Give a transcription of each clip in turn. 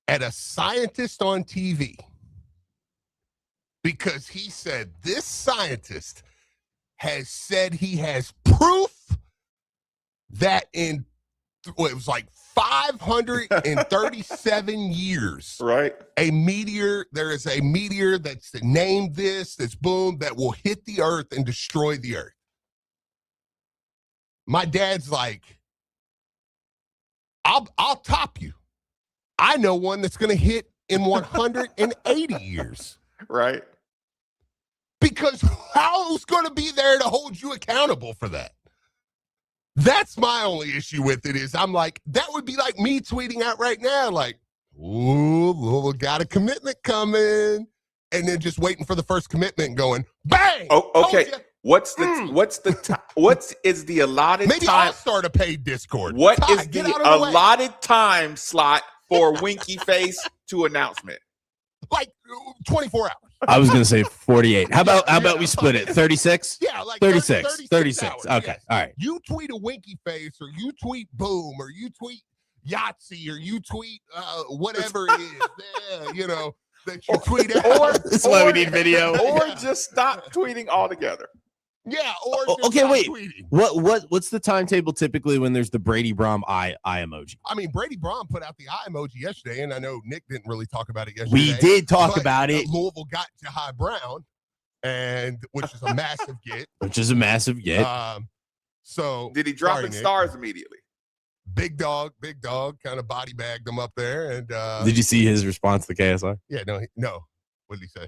at a scientist on TV because he said this scientist has said he has proof that in it was like 537 years, right? There is a meteor that's named this, that's boom, that will hit the earth and destroy the earth. My dad's like, I'll top you. I know one that's going to hit in 180 years. Right. Because who's going to be there to hold you accountable for that? That's my only issue with it is I'm like, that would be like me tweeting out right now, like, ooh, we got a commitment coming. And then just waiting for the first commitment going, bang! Oh, okay. What is the allotted Maybe time? I'll start a paid Discord. What is the allotted time slot for Winky Face to announcement? Like 24 hours. I was going to say 48. How about we split it? 36? Yeah, like 36. 36. Hours. Okay. Yes. All right. You tweet a Winky Face or you tweet Boom or you tweet Yahtzee or you tweet whatever it is. That you tweet out. That's why we need video. Or just stop tweeting altogether. Yeah, or okay, wait. Tweeting. What's the timetable typically when there's the Brady Brom eye emoji? I mean, Brady Brom put out the eye emoji yesterday, and I know Nick didn't really talk about it yesterday. We did talk about it. Louisville got Jahai Brown, which is a massive get. Which is a massive get. So did he drop in stars immediately? Big dog, kind of body bagged him up there. And did you see his response to KSI? Yeah, no. What did he say?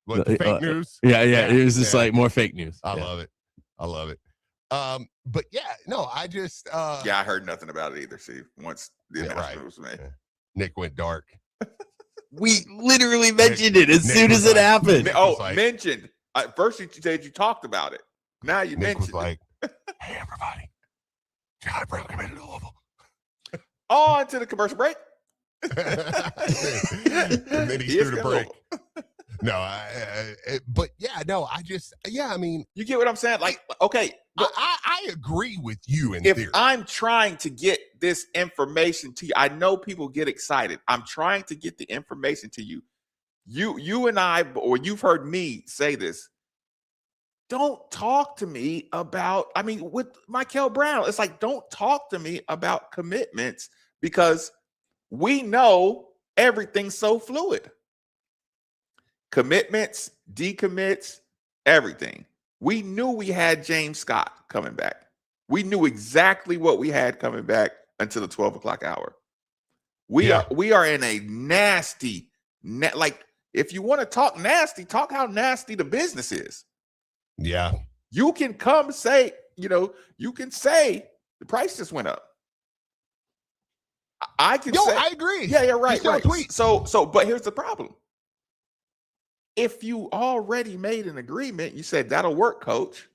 What, fake news? Yeah. It was just like more fake news. I love it. But yeah, no, I just I heard nothing about it either. See, once the announcement was made, Nick went dark. We literally mentioned it as soon as it happened. Mentioned. First you said you talked about it. Now you Nick mentioned was like, "Hey, everybody, Jahai Brown committed to Louisville." On to the commercial break. And then he threw the break. No, I mean, you get what I'm saying? Like, okay, I agree with you in if theory. I'm trying to get this information to you, I know people get excited. I'm trying to get the information to you. You and I, or you've heard me say this. Don't talk to me about, with Michael Brown, it's like, don't talk to me about commitments because we know everything's so fluid. Commitments, decommits, everything. We knew we had James Scott coming back. We knew exactly what we had coming back until the 12 o'clock hour. We are in a nasty, like, if you want to talk nasty, talk how nasty the business is. Yeah. You can come say, you can say the price just went up. I can say, I agree. Yeah, right. Tweet. So, but here's the problem. If you already made an agreement, you said that'll work, coach.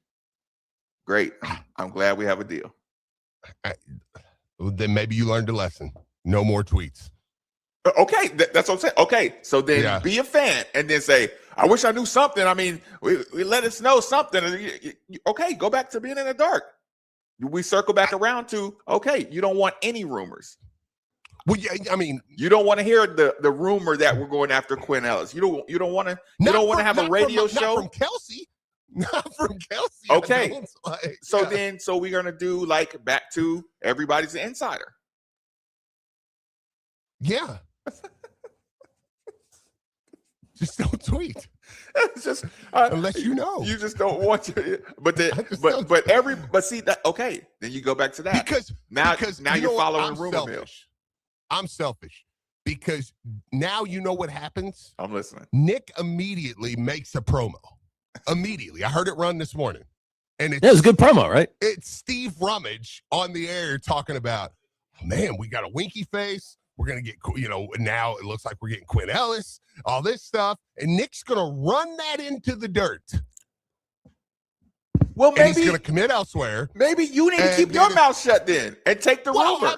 Great. I'm glad we have a deal. Then maybe you learned a lesson. No more tweets. Okay, that's what I'm saying. Okay, so then be a fan and then say, I wish I knew something. We let us know something. Okay, go back to being in the dark. We circle back around to, okay, you don't want any rumors. Well, yeah, you don't want to hear the rumor that we're going after Quinn Ellis. You don't want to have a radio show from Kelsey. Not from Kelsey. Okay. So we're gonna do like back to everybody's an insider. Yeah. Just don't tweet. It's just unless you know. You just don't want to. But see that. Okay, then you go back to that because now you're following rumor mill. I'm selfish because now you know what happens. I'm listening. Nick immediately makes a promo. Immediately. I heard it run this morning. And it was a good promo, right? It's Steve Rummage on the air talking about, man, we got a Winky Face. We're going to get, now it looks like we're getting Quinn Ellis, all this stuff. And Nick's going to run that into the dirt. Well, maybe he's going to commit elsewhere. Maybe you need to keep your mouth shut then and take the rumor.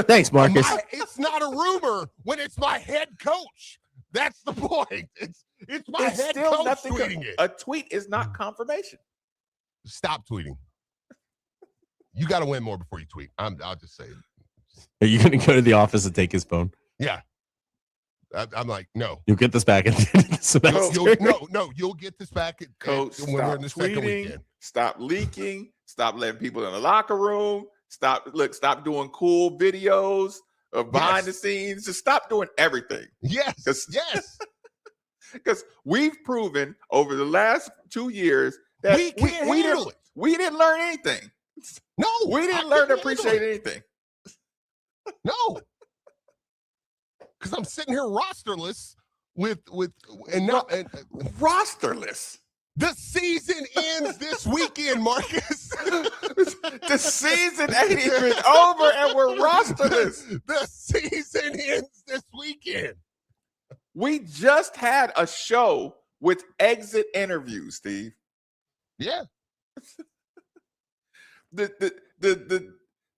Thanks, Marcus. It's not a rumor when it's my head coach. That's the point. It's my head coach tweeting it. A tweet is not confirmation. Stop tweeting. You got to win more before you tweet. I'll just say it. Are you going to go to the office and take his phone? Yeah. I'm like, no. You'll get this back at the end of the semester. You'll get this back Coach, when we're in the stop second tweeting, weekend. stop leaking, stop letting people in the locker room, stop doing cool videos of behind the scenes. Just stop doing everything. Yes. Yes. Because we've proven over the last 2 years that we can't handle it. We didn't learn anything. No, we didn't learn to appreciate anything. No. Because I'm sitting here rosterless rosterless. The season ends this weekend, Marcus. The season ain't even over and we're rosterless. The season ends this weekend. We just had a show with exit interviews, Steve. Yeah. The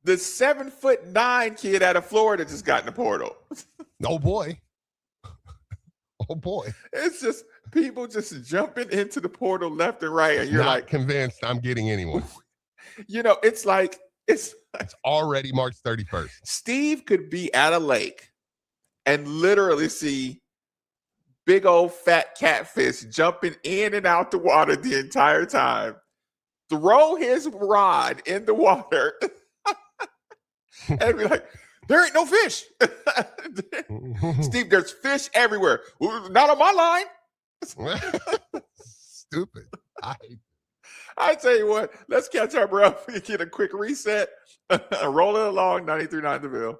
7'9" kid out of Florida just got in the portal. Oh boy. Oh boy. It's just people just jumping into the portal left and right, and you're not like convinced I'm getting anyone. It's like it's already March 31st. Steve could be at a lake and literally see big old fat catfish jumping in and out the water the entire time. Throw his rod in the water and be like, there ain't no fish. Steve, there's fish everywhere. Not on my line. Stupid. I tell you what, let's catch our breath and get a quick reset. Roll it along, 93.9 The Ville.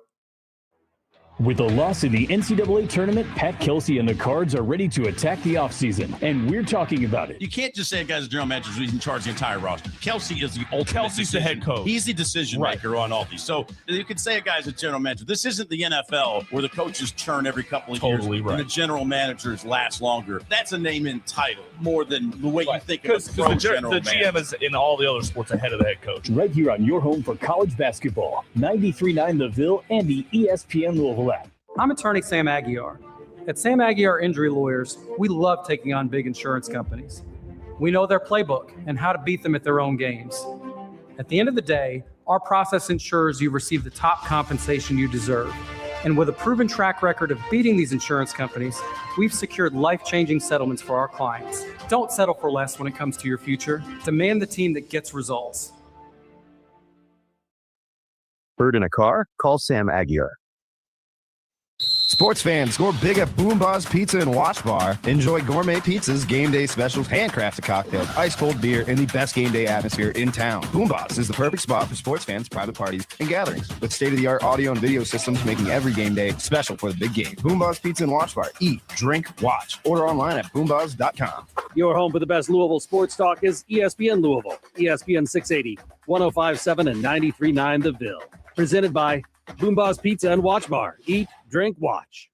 With a loss in the NCAA tournament, Pat Kelsey and the Cards are ready to attack the offseason, and we're talking about it. You can't just say a guy's a general manager who's in charge of the entire roster. Kelsey is the ultimate Kelsey's the head coach. He's the decision maker on all these. So you could say a guy's a general manager. This isn't the NFL where the coaches churn every couple of years and the general managers last longer. That's a name and title more than the way you think of a pro general manager. The GM is in all the other sports ahead of the head coach. Right here on your home for college basketball, 93.9 The Ville and the ESPN Louisville app. I'm attorney Sam Aguiar. At Sam Aguiar Injury Lawyers, we love taking on big insurance companies. We know their playbook and how to beat them at their own games. At the end of the day, our process ensures you receive the top compensation you deserve. And with a proven track record of beating these insurance companies, we've secured life-changing settlements for our clients. Don't settle for less when it comes to your future. Demand the team that gets results. Bird in a car? Call Sam Aguiar. Sports fans, score big at Boom Bars Pizza and Watch Bar. Enjoy gourmet pizzas, game day specials, handcrafted cocktails, ice-cold beer, and the best game day atmosphere in town. Boom Bars is the perfect spot for sports fans, private parties, and gatherings. With state-of-the-art audio and video systems making every game day special for the big game. Boom Bars Pizza and Watch Bar. Eat, drink, watch. Order online at boombars.com. Your home for the best Louisville sports talk is ESPN Louisville, ESPN 680, 105.7 and 93.9 The Ville. Presented by Boom Bars Pizza and Watch Bar. Eat, drink, watch.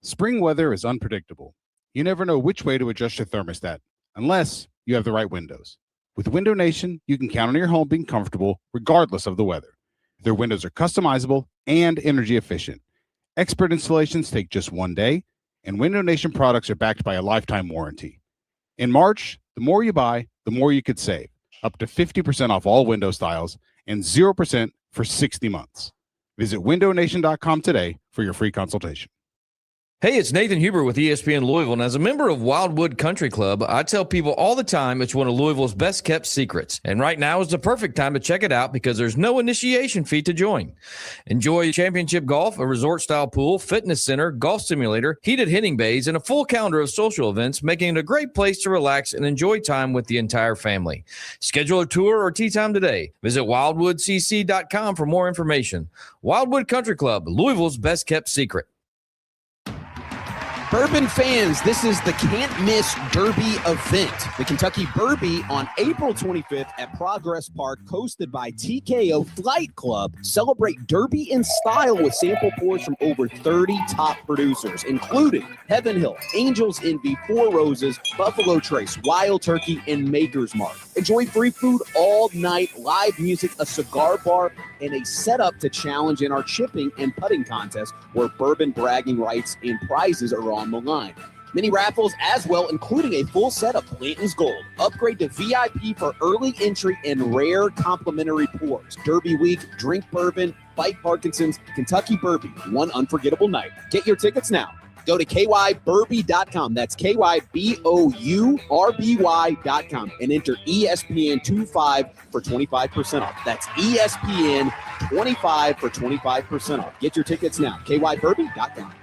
Spring weather is unpredictable. You never know which way to adjust your thermostat, unless you have the right windows. With Window Nation, you can count on your home being comfortable regardless of the weather. Their windows are customizable and energy efficient. Expert installations take just one day, and Window Nation products are backed by a lifetime warranty. In March, the more you buy, the more you could save. Up to 50% off all window styles and 0% for 60 months. Visit windownation.com today for your free consultation. Hey, it's Nathan Huber with ESPN Louisville, and as a member of Wildwood Country Club, I tell people all the time it's one of Louisville's best-kept secrets, and right now is the perfect time to check it out because there's no initiation fee to join. Enjoy championship golf, a resort-style pool, fitness center, golf simulator, heated hitting bays, and a full calendar of social events, making it a great place to relax and enjoy time with the entire family. Schedule a tour or tee time today. Visit wildwoodcc.com for more information. Wildwood Country Club, Louisville's best-kept secret. Bourbon fans, this is the can't-miss Derby event. The Kentucky Derby on April 25th at Progress Park, hosted by TKO Flight Club. Celebrate Derby in style with sample pours from over 30 top producers, including Heaven Hill, Angels Envy, Four Roses, Buffalo Trace, Wild Turkey, and Maker's Mark. Enjoy free food all night, live music, a cigar bar, and a setup to challenge in our chipping and putting contest where bourbon bragging rights and prizes are on the line. Mini raffles as well, including a full set of Blanton's Gold. Upgrade to VIP for early entry and rare complimentary pours. Derby week, drink bourbon, fight Parkinson's, Kentucky Burpee. One unforgettable night. Get your tickets now. Go to kyburby.com. That's KYBOURBY.com and enter ESPN25 for 25% off. That's ESPN25 for 25% off. Get your tickets now. KYburby.com.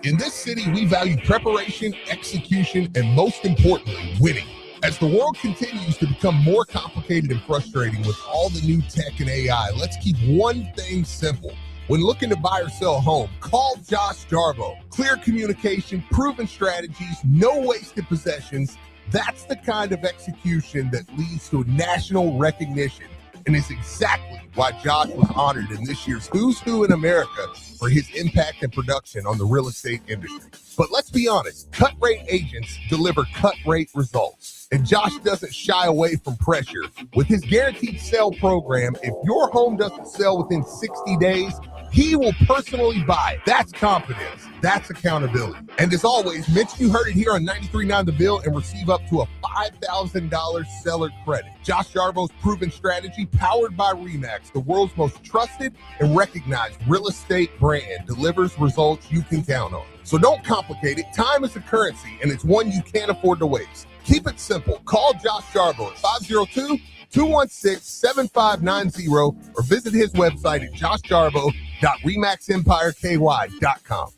In this city, we value preparation, execution, and most importantly, winning. As the world continues to become more complicated and frustrating with all the new tech and AI, let's keep one thing simple. When looking to buy or sell a home, call Josh Jarbo. Clear communication, proven strategies, no wasted possessions. That's the kind of execution that leads to national recognition, and is exactly why Josh was honored in this year's Who's Who in America for his impact and production on the real estate industry. But let's be honest, cut rate agents deliver cut rate results, and Josh doesn't shy away from pressure. With his guaranteed sale program, if your home doesn't sell within 60 days, he will personally buy it. That's confidence. That's accountability. And as always, mention you heard it here on 93.9 The Bill and receive up to a $5,000 seller credit. Josh Jarbo's proven strategy, powered by RE/MAX, the world's most trusted and recognized real estate brand, delivers results you can count on. So don't complicate it. Time is a currency, and it's one you can't afford to waste. Keep it simple. Call Josh Jarbo at 502-216-7590 or visit his website at joshjarbo.remaxempireky.com.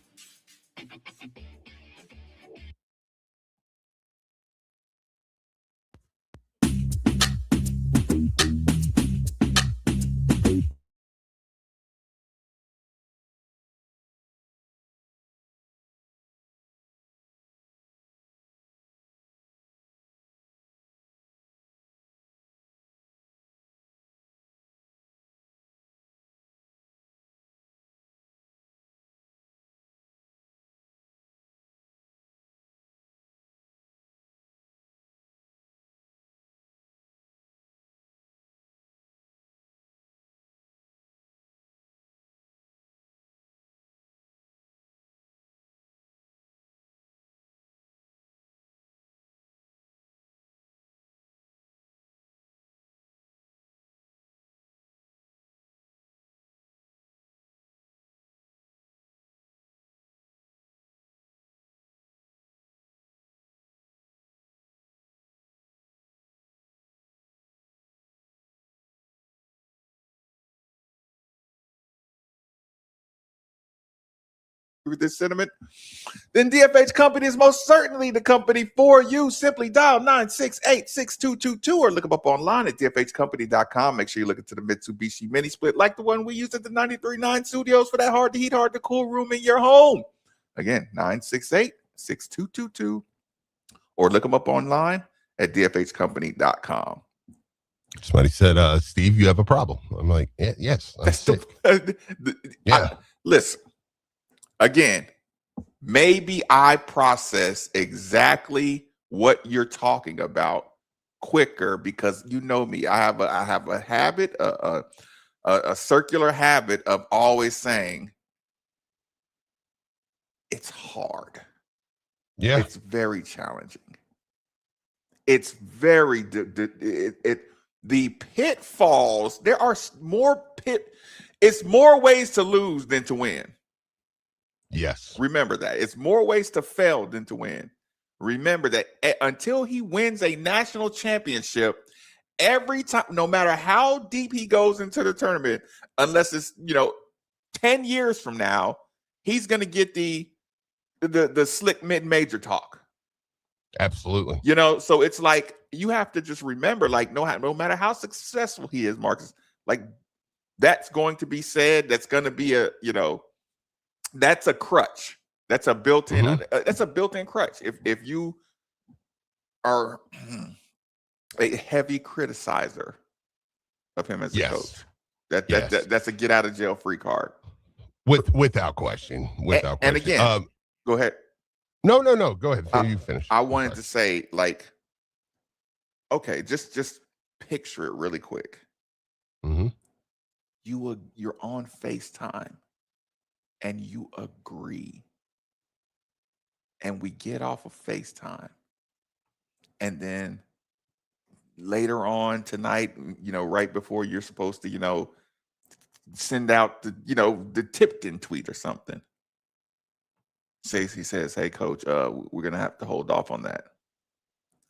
With this sentiment, then DFH Company is most certainly the company for you. Simply dial 968-6222 or look them up online at dfhcompany.com. Make sure you look into the Mitsubishi mini split like the one we used at the 93.9 studios for that hard to heat, hard to cool room in your home. Again, 968-6222 or look them up online at dfhcompany.com. Somebody said, Steve, you have a problem. I'm like, yes. Listen. Again, maybe I process exactly what you're talking about quicker because you know me. I have a habit, a circular habit of always saying it's hard. Yeah, it's very challenging. It's very the pitfalls. There are more It's more ways to lose than to win. Yes. Remember that. It's more ways to fail than to win. Remember that until he wins a national championship, every time, no matter how deep he goes into the tournament, unless it's, 10 years from now, he's going to get the slick mid-major talk. Absolutely. So it's like you have to just remember, like, no matter how successful he is, Marcus, like that's going to be said. That's going to be that's a crutch. That's a built-in. That's a built-in crutch. If you are a heavy criticizer of him as a coach, that's a get out of jail free card. Without question. And again, go ahead. No. Go ahead. You finish. I wanted to say, like, okay, just picture it really quick. Mm-hmm. You're on FaceTime. And you agree and we get off of FaceTime. And then later on tonight, right before you're supposed to, send out the Tipton tweet or something. He says, "Hey, coach, we're going to have to hold off on that.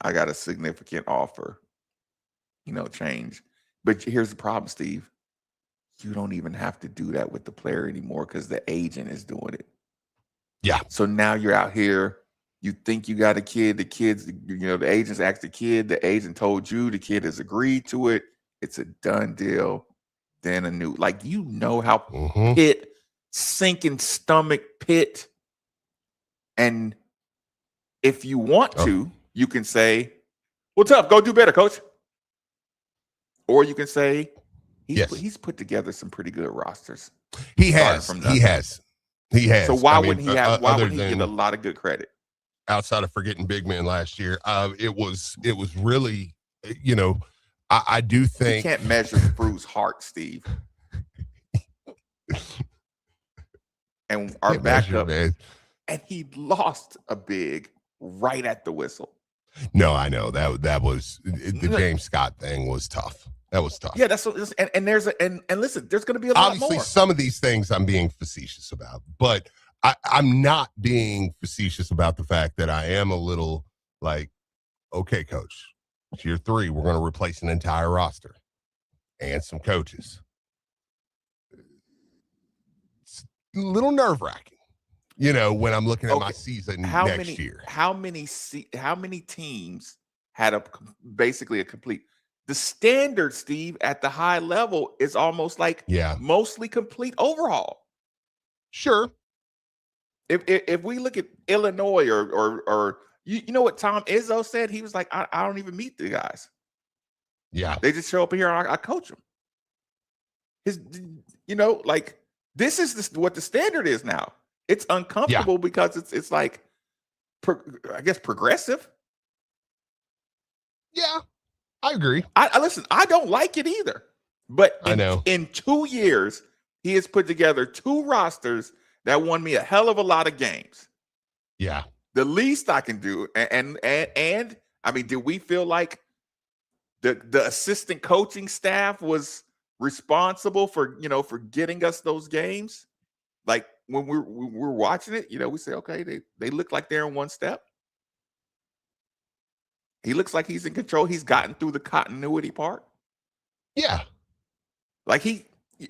I got a significant offer, change." But here's the problem, Steve. You don't even have to do that with the player anymore because the agent is doing it. Yeah. So now you're out here. You think you got a kid. The kid's, the agents asked the kid. The agent told you. The kid has agreed to it. It's a done deal. Then how Pitt, sinking stomach Pitt. And if you want to, you can say, "Well, tough, go do better, coach." Or you can say, he's put together some pretty good rosters. He has. So why wouldn't he have? Why wouldn't he get a lot of good credit? Outside of forgetting big man last year, it was really, I do think you can't measure Fru's heart, Steve. And our backup, and he lost a big right at the whistle. No, I know that was the James Scott thing was tough. That was tough. Yeah, that's what, and there's and listen, there's going to be a lot obviously more. Some of these things I'm being facetious about, but I'm not being facetious about the fact that I am a little like, okay, coach, it's year 3. We're going to replace an entire roster and some coaches. It's a little nerve-wracking, when I'm looking at my season next year. How many teams had basically a complete? The standard, Steve, at the high level is almost like mostly complete overhaul. Sure. If we look at Illinois or you know what Tom Izzo said? He was like, I don't even meet the guys. Yeah. They just show up here and I coach them. This is what the standard is now. It's uncomfortable because it's like, I guess, progressive. Yeah. I agree. I listen, I don't like it either. But I know in 2 years, he has put together 2 rosters that won me a hell of a lot of games. Yeah. The least I can do, and I mean, did we feel like the assistant coaching staff was responsible for getting us those games? Like when we're watching it, we say, okay, they look like they're in one step. He looks like he's in control. He's gotten through the continuity part. Yeah. Like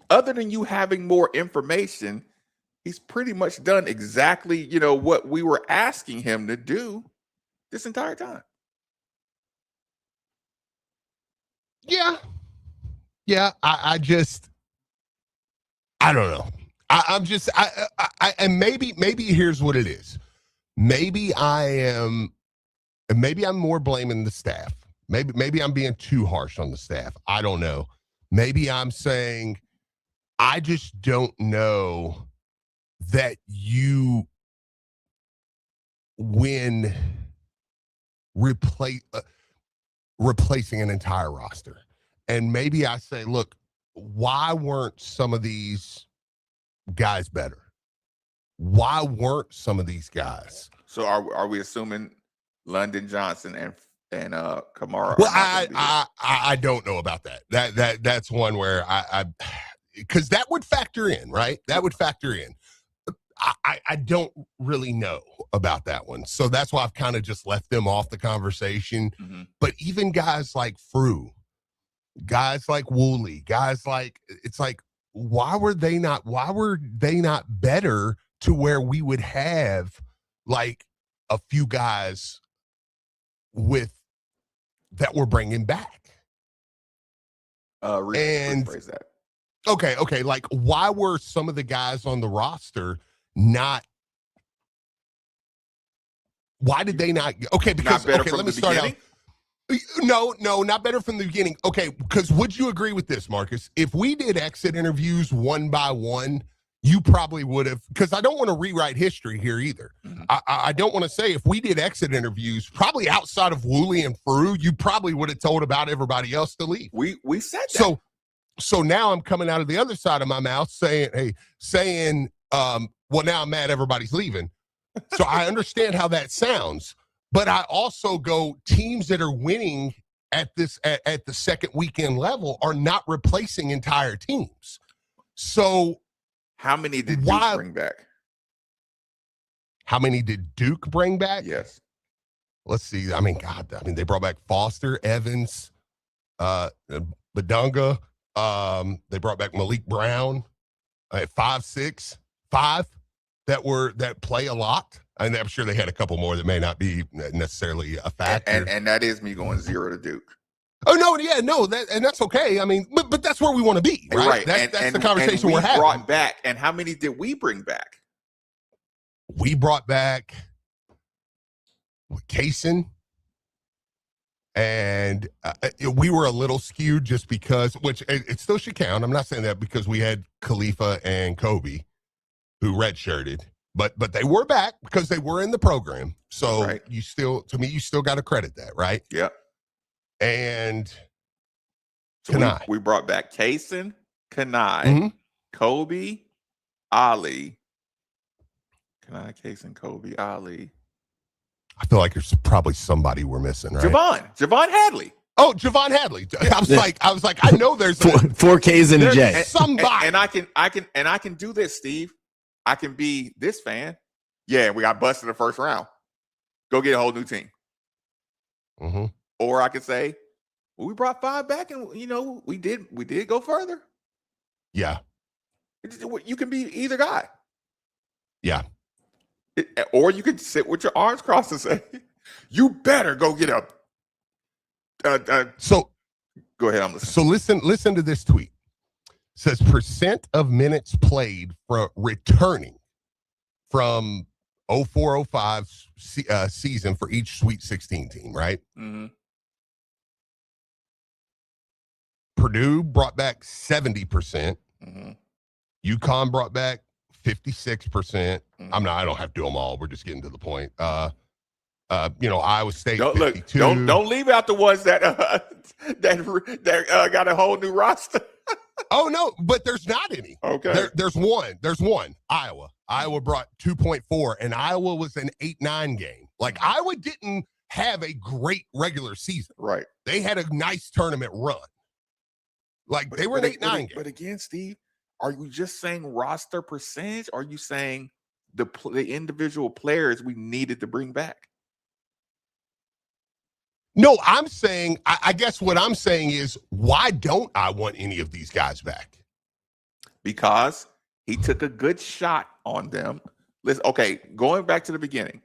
other than you having more information, he's pretty much done exactly, what we were asking him to do this entire time. Yeah. Yeah. I don't know. And maybe here's what it is. Maybe I'm more blaming the staff. Maybe I'm being too harsh on the staff. I don't know. Maybe I'm saying I just don't know that you win replacing an entire roster. And maybe I say, look, why weren't some of these guys better? Why weren't some of these guys? So are we assuming London Johnson and Kamara? Well, I don't know about that. That's one where I because that would factor in, right? That would factor in. I don't really know about that one. So that's why I've kind of just left them off the conversation. Mm-hmm. But even guys like Fru, guys like Woolley, guys like, it's like, why were they not better to where we would have like a few guys that we're bringing back? Rephrase that. Okay. Like, why were some of the guys on the roster why did they not? Okay, because let me start out. No, not better from the beginning. Okay, because would you agree with this, Marcus? If we did exit interviews one by one, you probably would have, because I don't want to rewrite history here either. Mm-hmm. I don't want to say if we did exit interviews, probably outside of Woolley and Fru, you probably would have told about everybody else to leave. We said that. So now I'm coming out of the other side of my mouth saying, well, now I'm mad everybody's leaving. So I understand how that sounds, but I also go, teams that are winning at the second weekend level are not replacing entire teams. So how many did Duke bring back? How many did Duke bring back? Yes. Let's see. I mean, they brought back Foster, Evans, Badunga. They brought back Malik Brown at 5'6", 5 that play a lot. And I'm sure they had a couple more that may not be necessarily a factor. And that is me going 0 to Duke. Oh no, yeah, no, that's okay. I mean, but that's where we want to be, right? That's the conversation we're having. Brought back, and how many did we bring back? We brought back Kaysen, and we were a little skewed just because, which it still should count. I'm not saying that because we had Khalifa and Kobe, who redshirted, but they were back because they were in the program. So you still got to credit that, right? Yeah. And so we brought back Kaysen, Kanai, Kobe, Ali. Kanai, Kaysen, Kobe, Ali. I feel like there's probably somebody we're missing, right? Javon Hadley. Oh, Javon Hadley. I was like, I know there's four K's and a J. Somebody. And I can do this, Steve. I can be this fan. Yeah, we got busted in the first round. Go get a whole new team. Mm-hmm. Or I could say, well, we brought 5 back, and we did go further. Yeah. You can be either guy. Yeah. Or you could sit with your arms crossed and say, you better go get So go ahead, I'm listening. So listen to this tweet. It says percent of minutes played from returning from 04-05 season for each Sweet 16 team, right? Mm-hmm. Purdue brought back 70%. Mm-hmm. UConn brought back 56%. Mm-hmm. I don't have to do them all. We're just getting to the point. Iowa State. Don't leave out the ones that got a whole new roster. Oh no, but there's not any. Okay. There's one. Iowa brought 2.4, and Iowa was an 8-9 game. Like Iowa didn't have a great regular season. Right. They had a nice tournament run. Like they were an 8-9 game. But again, Steve, are you just saying roster percentage? Or are you saying the individual players we needed to bring back? No, I'm saying, I guess what I'm saying is, why don't I want any of these guys back? Because he took a good shot on them. Okay, going back to the beginning.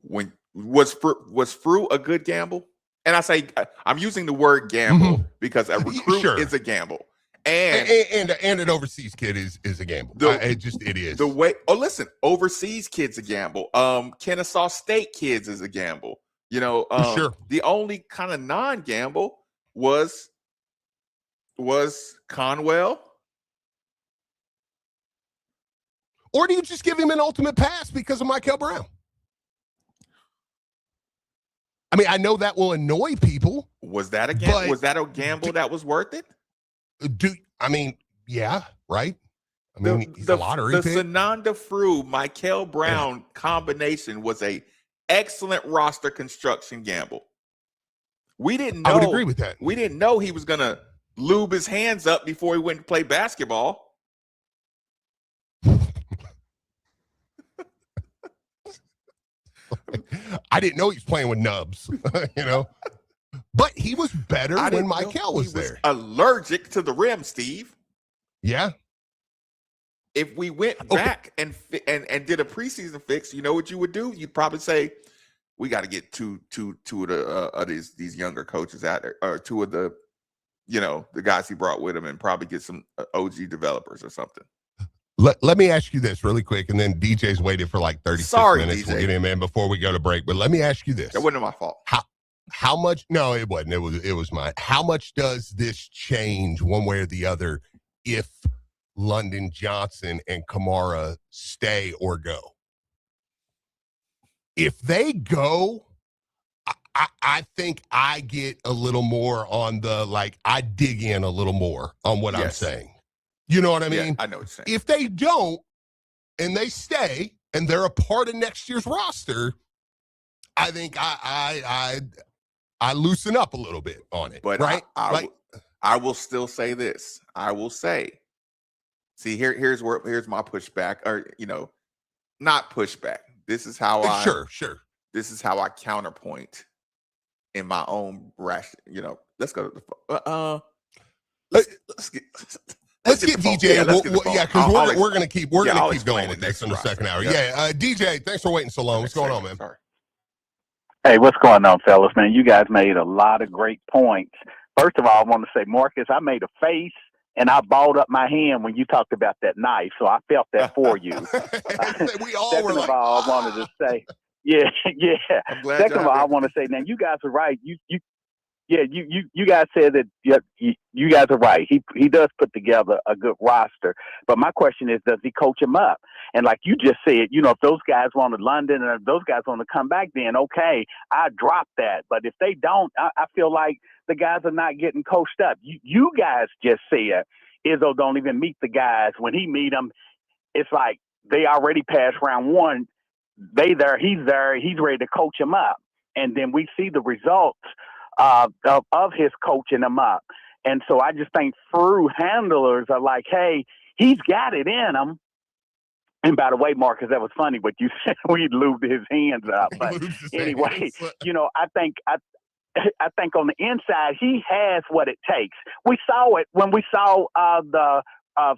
When was Frew a good gamble? And I say, I'm using the word gamble because a recruit is a gamble. And an overseas kid is a gamble. It is. The way, listen, overseas kids a gamble. Kennesaw State kids is a gamble. Sure. The only kind of non-gamble was Conwell. Or do you just give him an ultimate pass because of Michael Brown? I mean, I know that will annoy people. Was that a gamble? Was that a gamble that was worth it? Yeah, right. I mean, he's a lottery pick. The Sananda Frew, Michael Brown combination was a excellent roster construction gamble. We didn't know. I would agree with that. We didn't know he was going to lube his hands up before he went to play basketball. I didn't know he was playing with nubs, But he was better when Michael was there. Allergic to the rim, Steve. Yeah. If we went back and did a preseason fix, you know what you would do? You'd probably say, we got to get two of these younger coaches out there, or two of the guys he brought with him, and probably get some OG developers or something. Let me ask you this really quick, and then DJ's waited for like 36 minutes. DJ. We'll get him in before we go to break. But let me ask you this. That wasn't my fault. How much? No, it wasn't. It was mine. How much does this change one way or the other if London Johnson and Kamara stay or go? If they go, I think I get a little more on the, I dig in a little more on what I'm saying. You know what I mean? Yeah, I know what you're saying. If they don't and they stay, and they're a part of next year's roster, I think I loosen up a little bit on it. But right? I will still say this. I will say, see, here's my pushback, or not pushback. This is how sure. This is how I counterpoint in my own ration. Let's go to the Let's get DJ. Yeah, because we're gonna keep going explain with it this in the next second hour. Yeah. DJ, thanks for waiting so long. What's going on, man? Sorry. Hey, what's going on, fellas? Man, you guys made a lot of great points. First of all, I want to say, Marcus, I made a face and I balled up my hand when you talked about that knife, so I felt that for you. We all Second were like, of all, I wanted to say, yeah. I'm glad Second of all, I want to say, now you guys are right. You guys said that you guys are right. He does put together a good roster. But my question is, does he coach him up? And like you just said, if those guys want to London and if those guys want to come back, then okay, I drop that. But if they don't, I feel like the guys are not getting coached up. You guys just said Izzo don't even meet the guys. When he meet them, it's like they already passed round one. He's there, he's ready to coach him up. And then we see the results of his coaching him up. And so I just think through handlers are like, hey, he's got it in him. And by the way, Marcus, that was funny what you said. We lubed his hands up. But anyway, I think on the inside, he has what it takes. We saw it when we saw the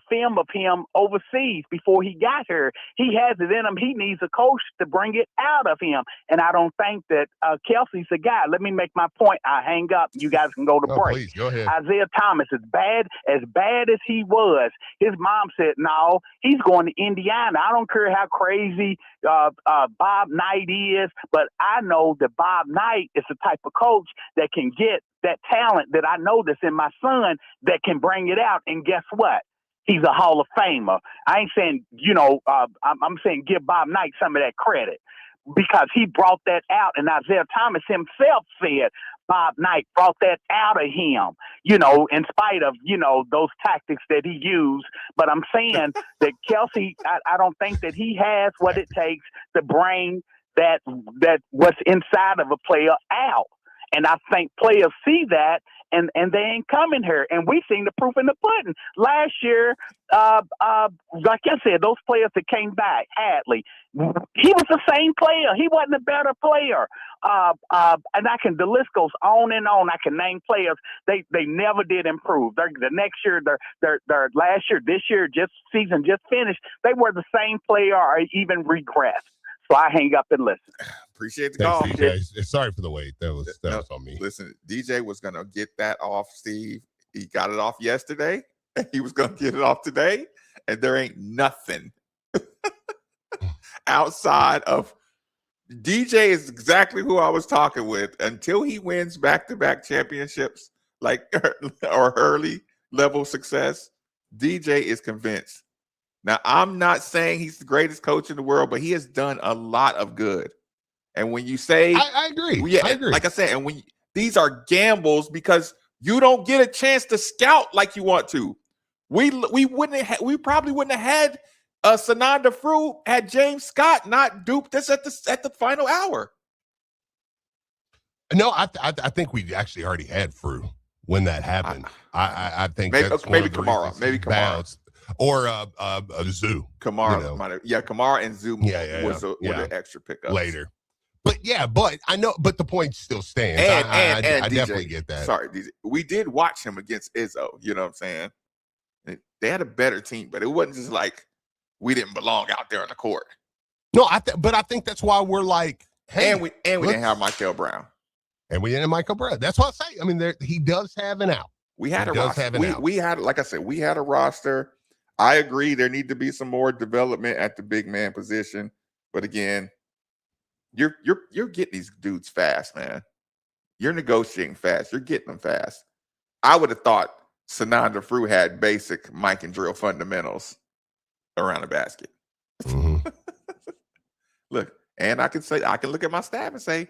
film of him overseas before he got here. He has it in him. He needs a coach to bring it out of him. And I don't think that Kelsey's the guy. Let me make my point. I hang up. You guys can go to break. Please, go ahead. Isaiah Thomas, as bad as he was, his mom said, no, he's going to Indiana. I don't care how crazy Bob Knight is, but I know that Bob Knight is the type of coach that can get that talent that I know that's in my son that can bring it out. And guess what? He's a Hall of Famer. I ain't saying, I'm saying give Bob Knight some of that credit because he brought that out. And Isaiah Thomas himself said Bob Knight brought that out of him, in spite of, those tactics that he used. But I'm saying that Kelsey, I don't think that he has what it takes to bring that what's inside of a player out. And I think players see that and they ain't coming here. And we seen the proof in the pudding. Last year, like I said, those players that came back, Hadley, he was the same player. He wasn't a better player. And the list goes on and on. I can name players. They never did improve. The next year, their last year, this year, season just finished. They were the same player or even regressed. So I hang up and listen. Appreciate the call. DJ. Sorry for the wait. That was on me. Listen, DJ was going to get that off, Steve. He got it off yesterday. He was going to get it off today. And there ain't nothing outside of DJ is exactly who I was talking with. Until he wins back-to-back championships, or early level success, DJ is convinced. Now, I'm not saying he's the greatest coach in the world, but he has done a lot of good. And when you say, I agree. Yeah, I agree. Like I said, and these are gambles because you don't get a chance to scout like you want to. We probably wouldn't have had Sananda Fruit had James Scott not duped us at the final hour. No, I think we actually already had Fruit when that happened. I think maybe that's Kamara, maybe Kamara. Bounced. Or Zoo. Kamara, Kamara and Zoo was an extra pickup later. But I know. But the point still stands. And I DJ, definitely get that. Sorry, DJ, we did watch him against Izzo. You know what I'm saying? They had a better team, but it wasn't just like we didn't belong out there on the court. No, but I think that's why we're like, hey, and we didn't have Michael Brown, and we didn't have Michael Brown. That's what I say. I mean, he does have an out. We had a roster. We had, like I said, we had a roster. I agree. There need to be some more development at the big man position, but again, you're getting these dudes fast, man. You're negotiating fast. You're getting them fast. I would have thought Sananda Fruit had basic Mike and drill fundamentals around the basket. Mm-hmm. Look, and I can look at my staff and say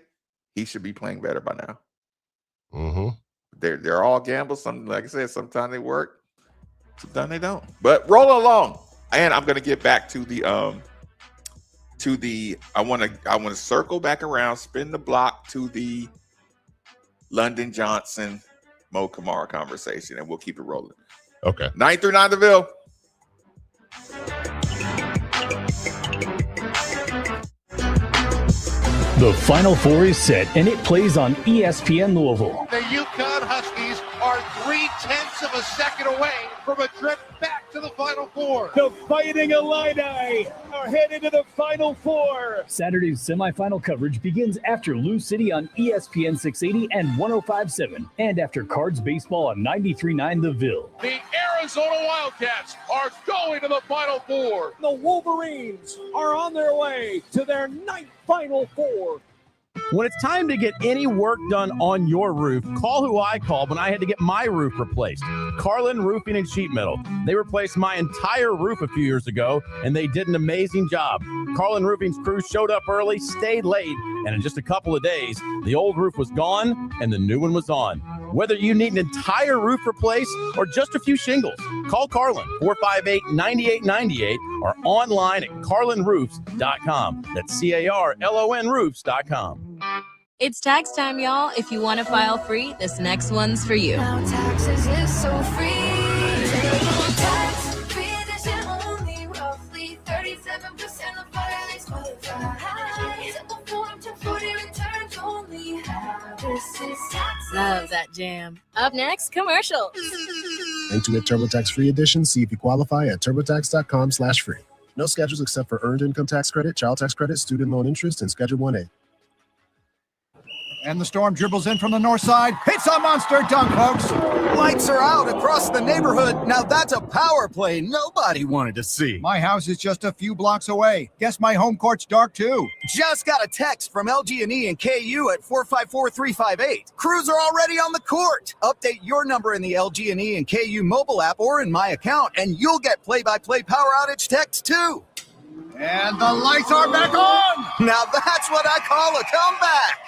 he should be playing better by now. Mm-hmm. They're all gambles. Some, like I said, sometimes they work. Sometimes they don't. But roll along. And I'm going to get back to the to the. I want to circle back around, spin the block to the London Johnson, Mo Kamara conversation, and we'll keep it rolling. Okay. 939 The Ville. The Final Four is set, and it plays on ESPN Louisville. The UConn Huskies are 0.3 of a second away from a trip back to the Final Four. The Fighting Illini are headed to the Final Four. Saturday's semifinal coverage begins after Lou City on ESPN 680 and 105.7, and after Cards Baseball on 93.9 The Ville. The Arizona Wildcats are going to the Final Four. The Wolverines are on their way to their 9th Final Four. When it's time to get any work done on your roof, call who I called when I had to get my roof replaced. Carlin Roofing and Sheet Metal. They replaced my entire roof a few years ago, and they did an amazing job. Carlin Roofing's crew showed up early, stayed late, and in just a couple of days, the old roof was gone and the new one was on. Whether you need an entire roof replaced or just a few shingles, call Carlin, 458-9898, or online at carlinroofs.com. That's CARLON roofs.com. It's tax time, y'all. If you want to file free, this next one's for you. Now taxes is so free. Tax free edition only, roughly 37% of filings qualify. Simple form to 40 returns only. This is tax. Love that jam. Up next, commercials. And to get TurboTax free edition, see if you qualify at turbotax.com/free. No schedules except for earned income tax credit, child tax credit, student loan interest, and Schedule 1A. And the Storm dribbles in from the north side. Hits a monster dunk, folks. Lights are out across the neighborhood. Now that's a power play nobody wanted to see. My house is just a few blocks away. Guess my home court's dark, too. Just got a text from LG&E and KU at 454358. Crews are already on the court. Update your number in the LG&E and KU mobile app or in my account, and you'll get play-by-play power outage text, too. And the lights are back on. Now that's what I call a comeback.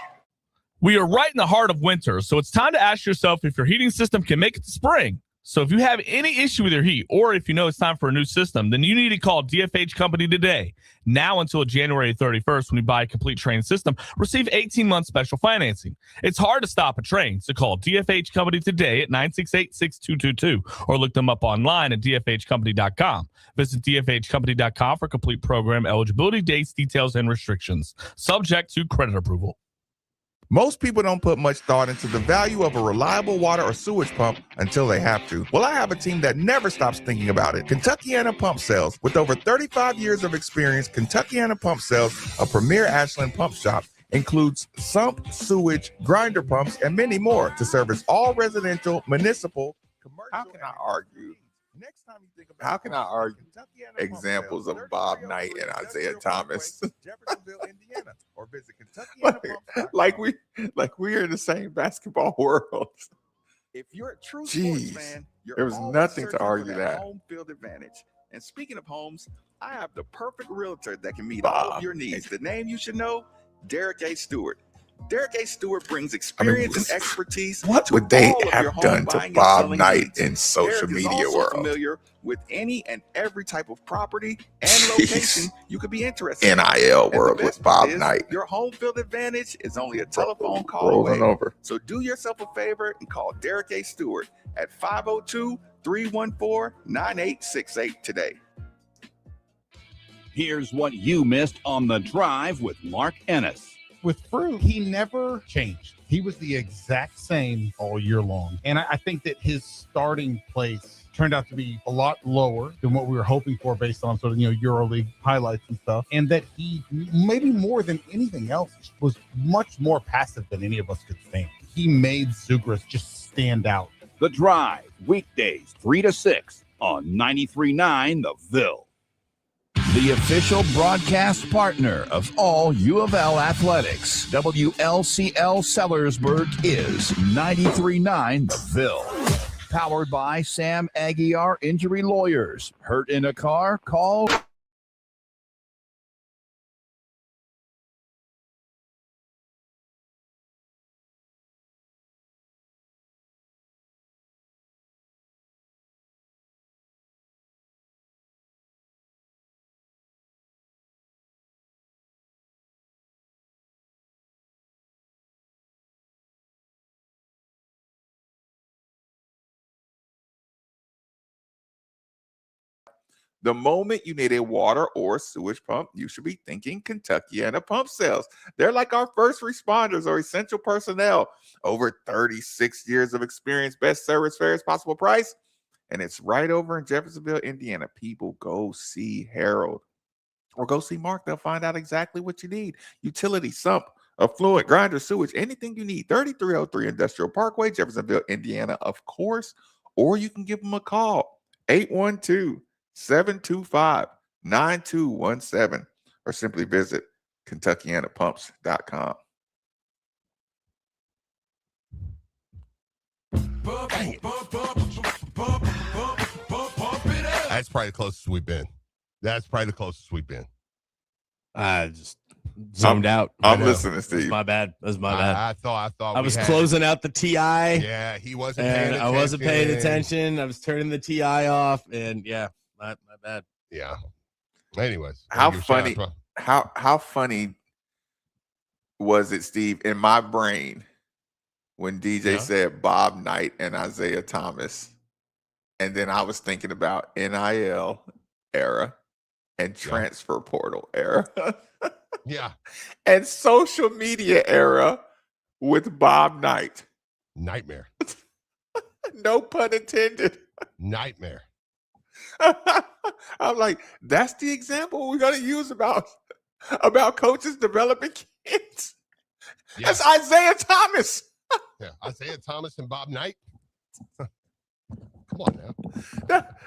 We are right in the heart of winter, so it's time to ask yourself if your heating system can make it to spring. So if you have any issue with your heat, or if you know it's time for a new system, then you need to call DFH Company today. Now until January 31st, when you buy a complete Train system, receive 18-month special financing. It's hard to stop a train, so call DFH Company today at 968-6222, or look them up online at dfhcompany.com. Visit dfhcompany.com for complete program eligibility, dates, details, and restrictions. Subject to credit approval. Most people don't put much thought into the value of a reliable water or sewage pump until they have to. Well, I have a team that never stops thinking about it. Kentuckiana Pump Sales. With over 35 years of experience, Kentuckiana Pump Sales, a premier Ashland pump shop, includes sump, sewage, grinder pumps, and many more to service all residential, municipal, commercial. How can I argue? Next time you think about how can I argue examples of Bob Knight and Isaiah Thomas? Jeffersonville, Indiana, or visit Kentucky. like we're in the same basketball world. If you're a true Jeez, sports fan, there was nothing to argue that. Home field advantage. And speaking of homes, I have the perfect realtor that can meet Bob. all of your needs. The name you should know, Derek A. Stewart. Derek A. Stewart brings experience and expertise. What would they have done to Bob Knight in social media world? Familiar with any and every type of property and location you could be interested in. NIL world with Bob Knight. Your home field advantage is only a telephone call Rolling away. over. So do yourself a favor and call Derek A. Stewart at 502-314-9868 today. Here's what you missed on The Drive with Mark Ennis. With Fruit, he never changed. He was the exact same all year long. And I think that his starting place turned out to be a lot lower than what we were hoping for based on sort of, EuroLeague highlights and stuff. And that he, maybe more than anything else, was much more passive than any of us could stand. He made Zugras just stand out. The Drive, weekdays 3 to 6 on 93.9 The Ville. The official broadcast partner of all U of L athletics, WLCL Sellersburg, is 93.9 The Ville. Powered by Sam Aguiar Injury Lawyers. Hurt in a car? Call The moment you need a water or sewage pump, you should be thinking Kentuckiana Pump Sales. They're like our first responders or essential personnel. Over 36 years of experience, best service, fairest possible price. And it's right over in Jeffersonville, Indiana. People, go see Harold or go see Mark. They'll find out exactly what you need. Utility, sump, affluent, grinder, sewage, anything you need. 3303 Industrial Parkway, Jeffersonville, Indiana, of course. Or you can give them a call, 812-725-9217, or simply visit KentuckianaPumps.com. That's probably the closest we've been. I just zoned out. I'm listening, Steve. That's my bad. That's my bad. I thought I was closing out the TI. Yeah, he wasn't paying attention. I wasn't paying attention. I was turning the TI off, and yeah, my bad. Yeah. Anyways, how funny was it, Steve, in my brain when DJ said Bob Knight and Isaiah Thomas, and then I was thinking about NIL era and transfer portal era. Yeah. And social media era with Bob Knight. Nightmare. No pun intended. Nightmare. I'm like, that's the example we're going to use about coaches developing kids. Yeah. That's Isaiah Thomas. Yeah, Isaiah Thomas and Bob Knight. Come on now.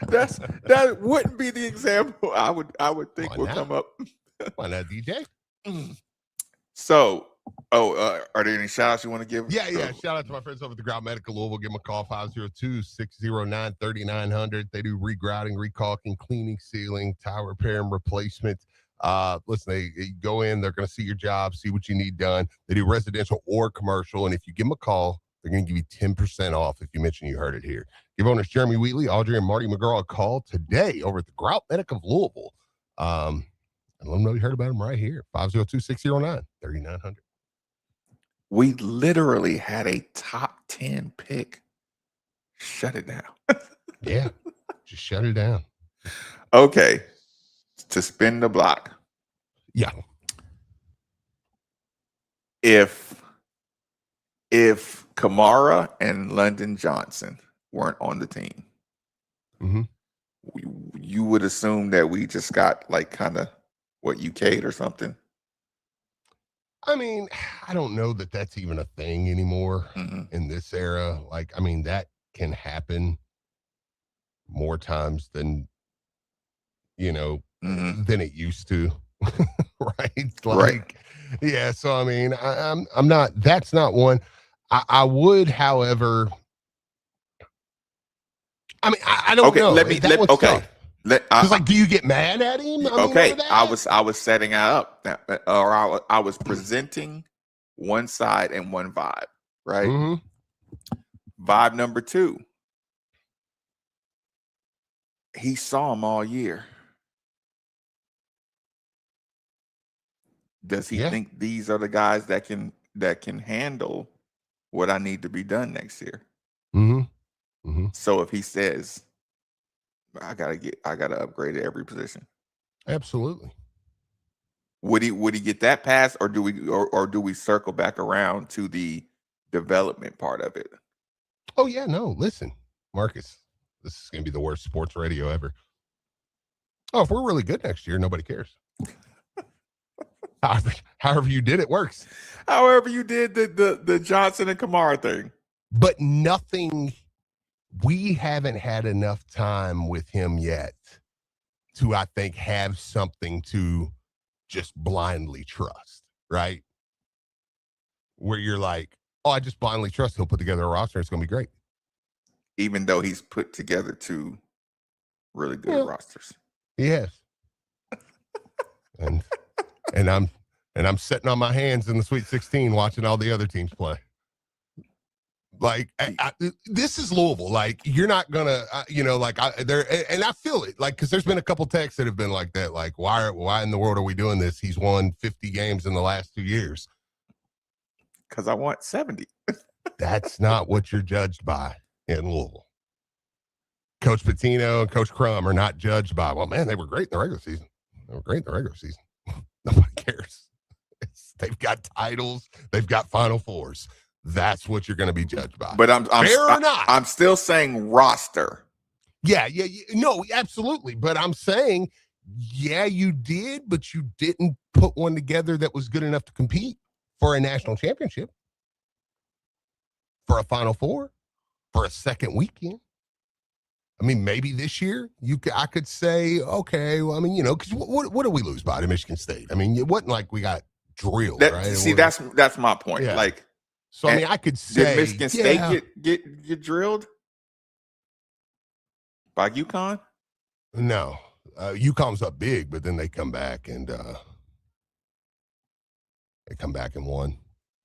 That wouldn't be the example I would think would come up. Come on now, DJ. So, are there any shout outs you want to give? Yeah. Shout out to my friends over at the Grout Medical Louisville. Give them a call, 502-609-3900. They do regrouting, recalking, cleaning, sealing, tile repair and replacement. Listen, they go in, they're going to see your job, see what you need done. They do residential or commercial. And if you give them a call, they're going to give you 10% off if you mention you heard it here. Give owners Jeremy Wheatley, Audrey, and Marty McGraw a call today over at the Grout Medic of Louisville. And let them know you heard about them right here. 502-609-3900. We literally had a top 10 pick. Shut it down. Yeah, just shut it down. Okay, to spin the block. Yeah. If Kamara and London Johnson weren't on the team, you would assume that we just got like kind of what, UK'd or something. I mean, I don't know that that's even a thing anymore in this era. Like, I mean, that can happen more times than, than it used to. Right. Like, yeah. So, I mean, I'm not, that's not one. I would, however, I mean, I don't know. Okay. Like, do you get mad at him? I was setting up, or I was presenting one side and one vibe, right? Vibe number two. He saw him all year. Does he think these are the guys that can handle what I need to be done next year? So if he says, I gotta upgrade at every position. Absolutely. Would he get that pass, or do we circle back around to the development part of it? Oh yeah, no. Listen, Marcus, this is gonna be the worst sports radio ever. Oh, if we're really good next year, nobody cares. However you did it works. However you did the Johnson and Kamara thing. But nothing. We haven't had enough time with him yet to, I think, have something to just blindly trust, right? Where you're like, oh, I just blindly trust he'll put together a roster. It's going to be great. Even though he's put together two really good rosters. He has. And I'm sitting on my hands in the Sweet 16 watching all the other teams play. Like, this is Louisville. Like, you're not gonna, and I feel it. Like, because there's been a couple texts that have been like that. Like, why in the world are we doing this? He's won 50 games in the last 2 years. Because I want 70. That's not what you're judged by in Louisville. Coach Pitino and Coach Crum are not judged by, well, man, they were great in the regular season. They were great in the regular season. Nobody cares. They've got titles. They've got Final Fours. That's what you're going to be judged by. But I'm still saying roster. Yeah. No, absolutely. But I'm saying, yeah, you did, but you didn't put one together that was good enough to compete for a national championship, for a Final Four, for a second weekend. I mean, maybe this year I could say, okay, well, I mean, because what do we lose by to Michigan State? I mean, it wasn't like we got drilled, right? See, that's my point. Yeah. Like, so I mean, I could say, did Michigan State get drilled by UConn? No, UConn's up big, but then they come back and won,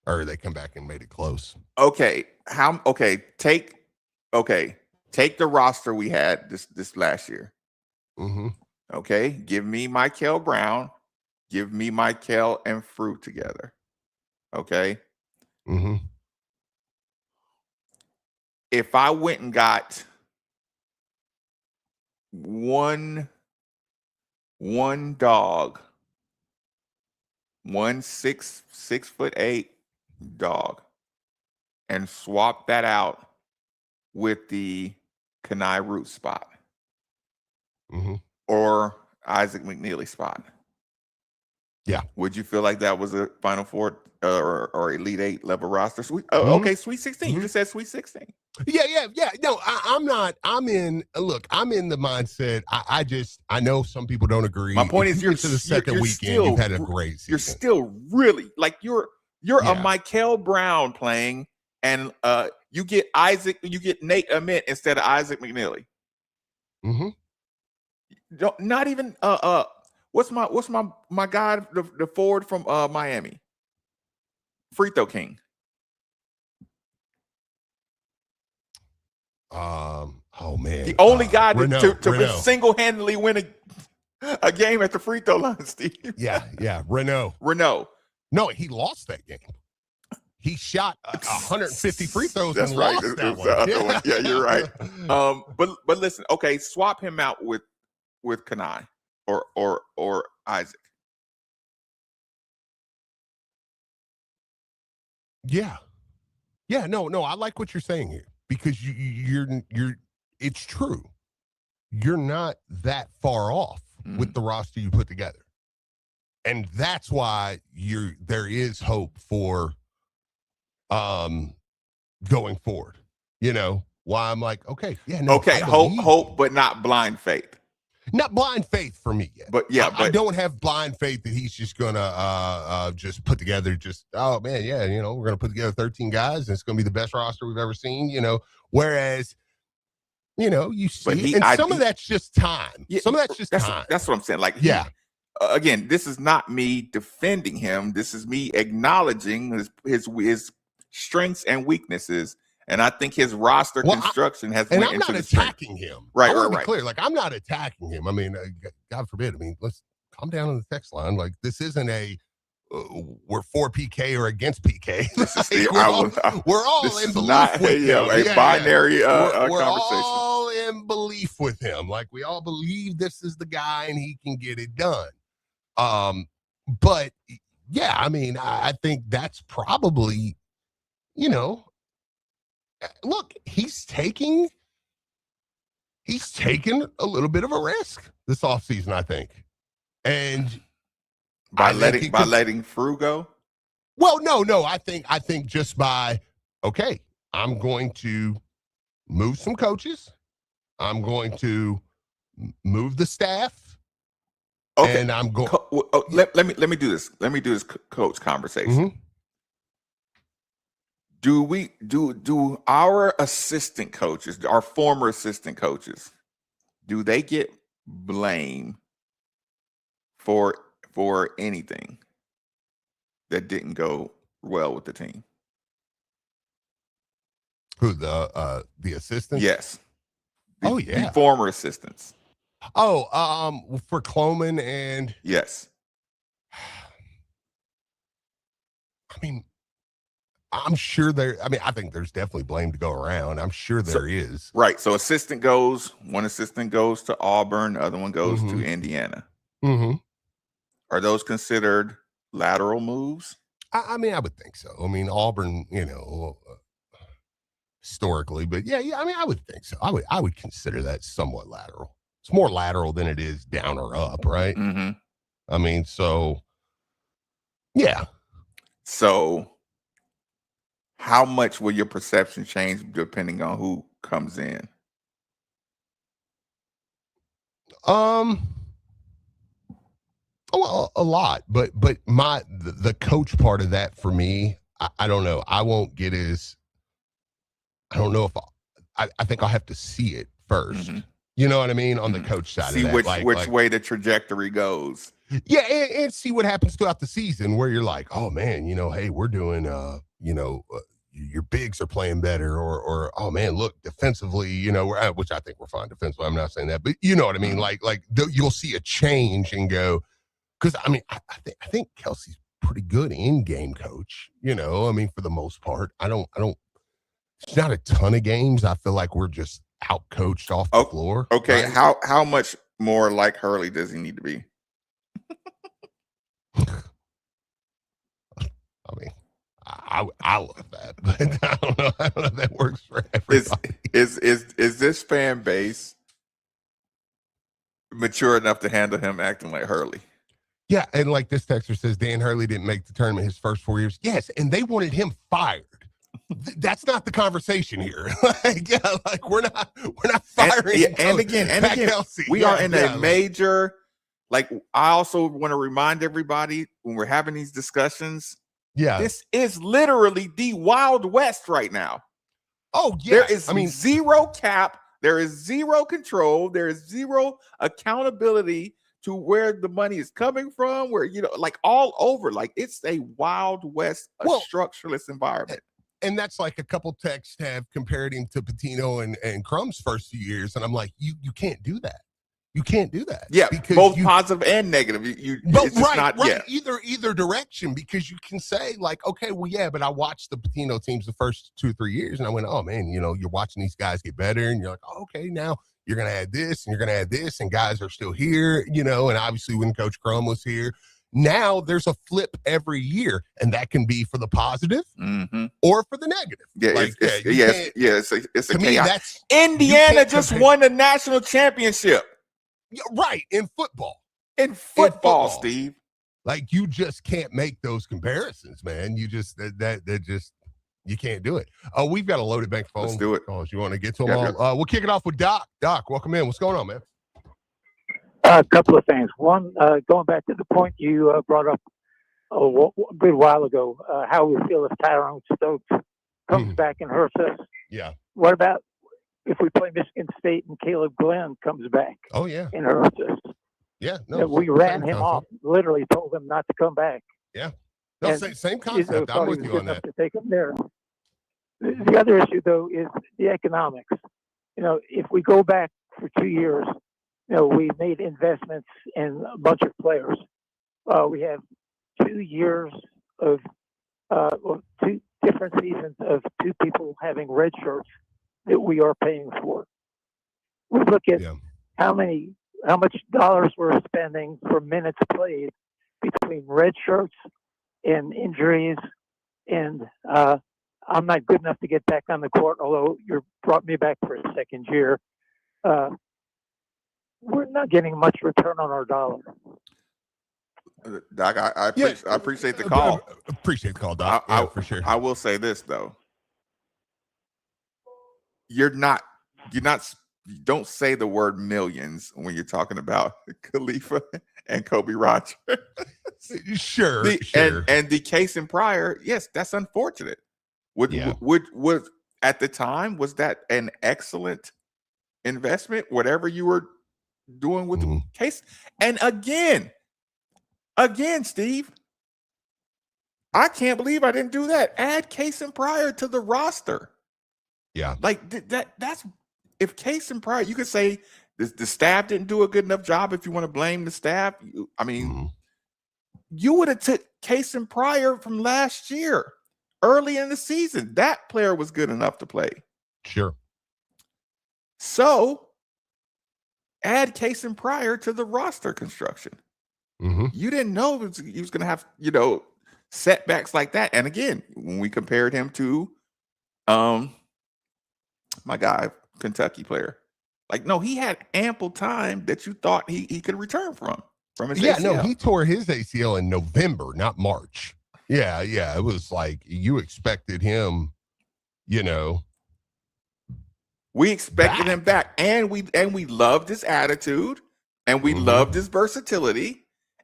or they come back and made it close. Okay, take the roster we had this last year. Mm-hmm. Okay, give me Michael Brown, give me Michael and Fruit together. Okay. Mm-hmm. If I went and got one dog, 6'8" dog, and swap that out with the Kenai Root spot, mm-hmm. or Isaac McNeely spot. Yeah. Would you feel like that was a Final Four or Elite Eight level roster? Okay, Sweet 16. Mm-hmm. You just said Sweet 16. Yeah. No, I'm not. I'm in the mindset. I know some people don't agree. My point is, you're to the second weekend. You've had a great season. You're still really like you're a Michael Brown playing, and you get Nate Ament instead of Isaac McNeely. Mm-hmm. Not even what's my guy, the forward from Miami, Free Throw King. Oh man, the only guy to single-handedly win a game at the free throw line, Steve. Yeah, Renault. No, he lost that game. He shot 150 free throws. That's and right. Lost that one. Yeah, you're right. But listen, okay, swap him out with Kenai or Isaac. Yeah. No, I like what you're saying here, because you're it's true. You're not that far off with the roster you put together. And that's why there is hope for going forward. Why I'm like, okay, yeah, no. Okay, hope, but not blind faith. Not blind faith for me yet. But yeah, I don't have blind faith that he's just gonna just put together oh man, yeah, we're gonna put together 13 guys and it's gonna be the best roster we've ever seen, whereas you see, some of that's just time. Yeah, some of that's just time. That's what I'm saying. Like, again, this is not me defending him. This is me acknowledging his strengths and weaknesses. And I think his roster construction has went into the strength. I'm not attacking him. Right, I want to right. be clear. Like, I'm not attacking him. I mean, God forbid. I mean, let's calm down on the text line. Like, this isn't we're for PK or against PK. We're all in belief with him. A binary we're conversation. all in belief with him. Like, we all believe this is the guy and he can get it done. But yeah, I mean, I think that's probably, look, he's taking a little bit of a risk this offseason, I think. And by letting Fru go? Well, no. I think just by, okay, I'm going to move some coaches. I'm going to move the staff. Okay. And I'm going let me do this. Let me do this coach conversation. Mm-hmm. Do our assistant coaches, our former assistant coaches, do they get blame for anything that didn't go well with the team? Who, the assistants? Yes. The former assistants. For Cloman and yes. I mean, I'm sure there. I mean, I think there's definitely blame to go around. I'm sure there is. Right. So one assistant goes to Auburn, the other one goes to Indiana. Mm-hmm. Are those considered lateral moves? I mean, I would think so. I mean, Auburn, historically, but yeah. I mean, I would think so. I would consider that somewhat lateral. It's more lateral than it is down or up, right? Mm-hmm. I mean, so yeah. So how much will your perception change depending on who comes in? Well, a lot, but the coach part of that for me, I don't know. I won't get as. I don't know if I think I'll have to see it first. Mm-hmm. You know what I mean? On the coach side See of that. which way the trajectory goes. Yeah, and see what happens throughout the season where you're like, oh man, hey, we're doing your bigs are playing better, or oh man, look, defensively, which I think we're fine defensively. I'm not saying that, but you know what I mean? Like you'll see a change and go, because I mean, I think Kelsey's pretty good in-game coach, I mean, for the most part. I don't it's not a ton of games. I feel like we're just out-coached off the floor. Okay, right? how much more like Hurley does he need to be? I mean, I love that, but I don't know if that works for everybody. Is this fan base mature enough to handle him acting like Hurley? Yeah, and like this texter says, Dan Hurley didn't make the tournament his first 4 years. Yes, and they wanted him fired. That's not the conversation here. We're not firing. And again, Kelsey. We are in a major. Like, I also want to remind everybody when we're having these discussions. Yeah, this is literally the Wild West right now. Oh yeah, there is zero cap. There is zero control. There is zero accountability to where the money is coming from. Where like all over, like it's a Wild West, structureless environment. And that's like a couple texts have compared him to Patino and Crumb's first few years, and I'm like, you can't do that. You can't do that. Yeah, because both positive and negative. Right. Either direction, because you can say like, okay, well, yeah, but I watched the Patino teams the first 2 or 3 years, and I went, oh man, you're watching these guys get better, and you're like, oh, okay, now you're gonna add this, and you're gonna add this, and guys are still here, and obviously when Coach Crum was here. Now there's a flip every year, and that can be for the positive or for the negative. Yeah, it's a chaos. Me, Indiana just won the national championship. Yeah, right, in football. In football, Steve. Like, you just can't make those comparisons, man. You just you can't do it. We've got a loaded bank phone. Let's do it. Calls. You want to get to them all? We'll kick it off with Doc. Doc, welcome in. What's going on, man? A couple of things. One, going back to the point you brought up a good while ago, how we feel if Tyrone Stokes comes back and hurts us. Yeah. What about if we play Michigan State and Caleb Glenn comes back? Oh, yeah. And hurts us. Yeah. No, we ran him off, literally told him not to come back. Yeah. No, same concept. I'm with you on that. To take him there. The other issue, though, is the economics. If we go back for 2 years, we made investments in a bunch of players. We have 2 years of 2 different seasons of 2 people having red shirts that we are paying for. We look at how much dollars we're spending for minutes played between red shirts and injuries, and I'm not good enough to get back on the court, although you brought me back for a second year. We're not getting much return on our dollar. Doc, I appreciate the call. Appreciate the call, Doc. For sure. I will say this though. You don't say the word millions when you're talking about Khalifa and Kobe Rogers. Sure. And the case in prior, yes, that's unfortunate. Would at the time, was that an excellent investment? Whatever you were doing with the case. And again, Steve, I can't believe I didn't do that. Add Case and Pryor to the roster. Yeah. Like that's if Case and Pryor, you could say the staff didn't do a good enough job. If you want to blame the staff, you would have took Case and Pryor from last year early in the season. That player was good enough to play. Sure. So add Kaysen Pryor to the roster construction. Mm-hmm. You didn't know he was going to have, setbacks like that. And again, when we compared him to my guy, Kentucky player, like, no, he had ample time that you thought he could return from his ACL. No, he tore his ACL in November, not March. Yeah. It was like you expected him, We expected him back, and we loved his attitude, and we loved his versatility,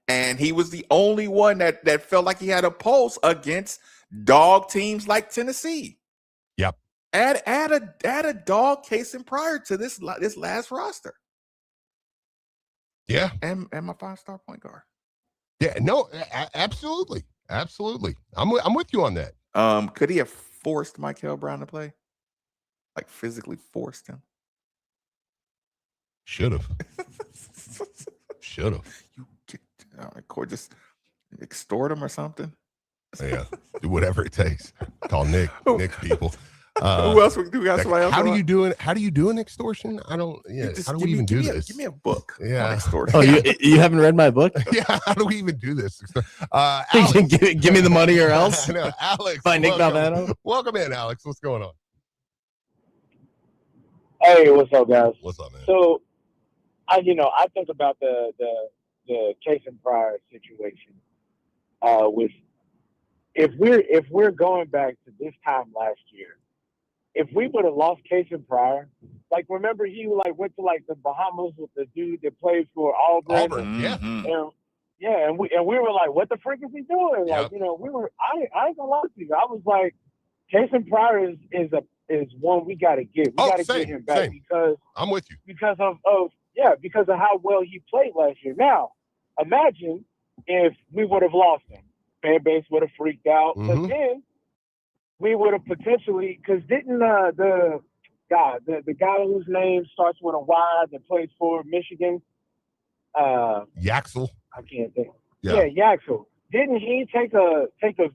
and he was the only one that felt like he had a pulse against dog teams like Tennessee. Yep. Add a dog Kaysen Pryor to this last roster. Yeah. And my 5-star point guard. Yeah. No. Absolutely. I'm with you on that. Could he have forced Michael Brown to play? Like physically forced him? Should have. You get just extort him or something. Yeah, do whatever it takes. Call Nick people. Who else? Do we got somebody else? How do you do an extortion? I don't. Yeah. How do we even do this? Give me a book. Yeah. Extortion. Oh, you haven't read my book? Yeah. How do we even do this? Alex, give me the money or else. I know, Alex. By Nick Valvano. Welcome in, Alex. What's going on? Hey, what's up, guys? What's up, man? So, I think about the Kaysen Pryor situation. With if we're going back to this time last year, if we would have lost Kaysen Pryor, like remember he went to the Bahamas with the dude that played for Auburn. Yeah. And we were like, what the frick is he doing? Yep. Like, I ain't gonna lie to you. I was like, Kaysen Pryor is one we got to get. We got to get him back because I'm with you because of how well he played last year. Now, imagine if we would have lost him, fan base would have freaked out, but then we would have potentially didn't the guy whose name starts with a Y that plays for Michigan, Yaxel. I can't think. Yeah, Yaxel. Didn't he take a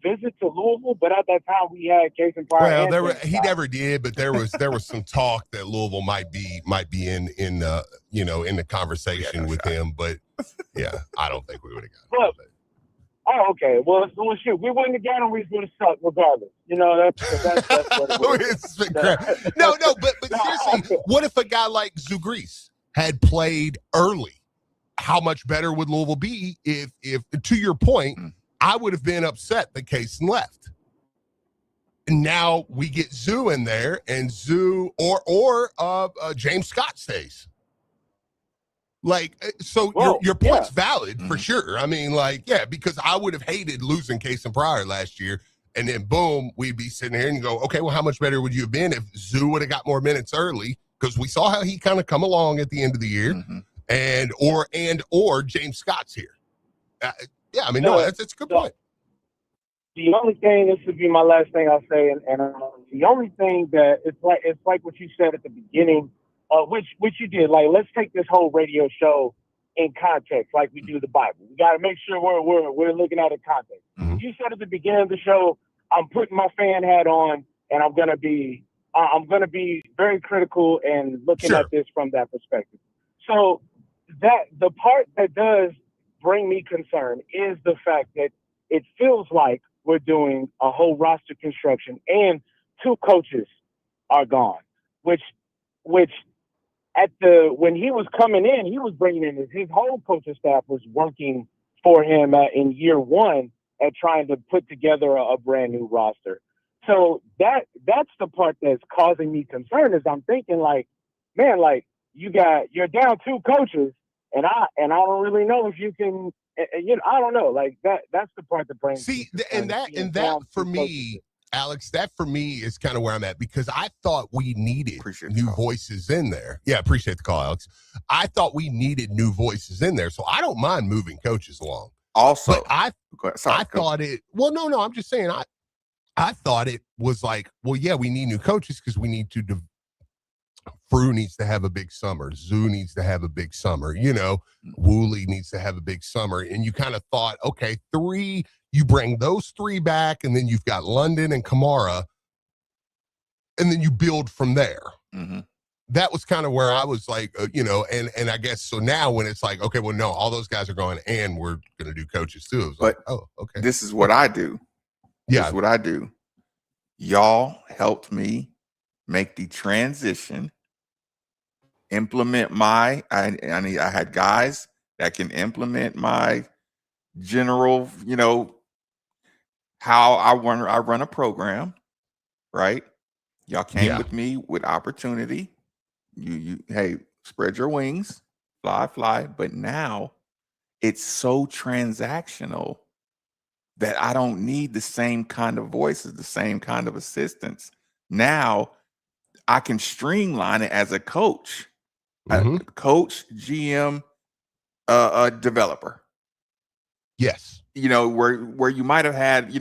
visit to Louisville? But at that time, we had Kaysen Pryor. Well, he never did, but there was some talk that Louisville might be in the conversation with him. But yeah, I don't think we would have got him. Oh, okay. Well, shoot, we wouldn't have got him. We would have sucked regardless. That's what it was. No, but seriously, what if a guy like Zugris had played early? How much better would Louisville be if to your point, I would have been upset that Kaysen left. And now we get Zoo in there, and Zoo or James Scott stays. Your point's valid for sure. I mean, because I would have hated losing Kaysen Pryor last year, and then boom, we'd be sitting here and go, okay, well, how much better would you have been if Zoo would have got more minutes early? Because we saw how he kind of come along at the end of the year. And James Scott's here. That's a good point. The only thing, this would be my last thing I'll say, and the only thing that it's like what you said at the beginning, which you did. Like, let's take this whole radio show in context, like we do the Bible. We got to make sure we're looking at it in context. You said at the beginning of the show, I'm putting my fan hat on, and I'm gonna be very critical and looking at this from that perspective. So that the part that does bring me concern is the fact that it feels like we're doing a whole roster construction and 2 coaches are gone, which when he was coming in, he was bringing in his whole coaching staff was working for him in year 1 at trying to put together a brand new roster. So that's the part that's causing me concern is I'm thinking you're down 2 coaches, and I don't really know if you can. I don't know. That's the part that brings. See, and that for me, Alex, that for me is kind of where I'm at because I thought we needed new voices in there. Yeah, appreciate the call, Alex. I thought we needed new voices in there, so I don't mind moving coaches along. Also, but I thought it. Well, no, I'm just saying I thought it was like, well, yeah, we need new coaches because we need to. Frew needs to have a big summer. Zoo needs to have a big summer. Woolley needs to have a big summer. And you kind of thought, okay, 3 You bring those three back, and then you've got London and Kamara, and then you build from there. Mm-hmm. That was kind of where I was like, and I guess so now when it's like, okay, well, no, all those guys are going, and we're going to do coaches too. It was like, oh, okay. This is what I do. Yeah. This is what I do. Y'all helped me make the transition, implement I had guys that can implement my general, how I run a program, right? Y'all came with me with opportunity. You hey, spread your wings, fly. But now it's so transactional that I don't need the same kind of voices, the same kind of assistance. Now I can streamline it as a coach, coach, GM, developer. Yes. Where you might have had,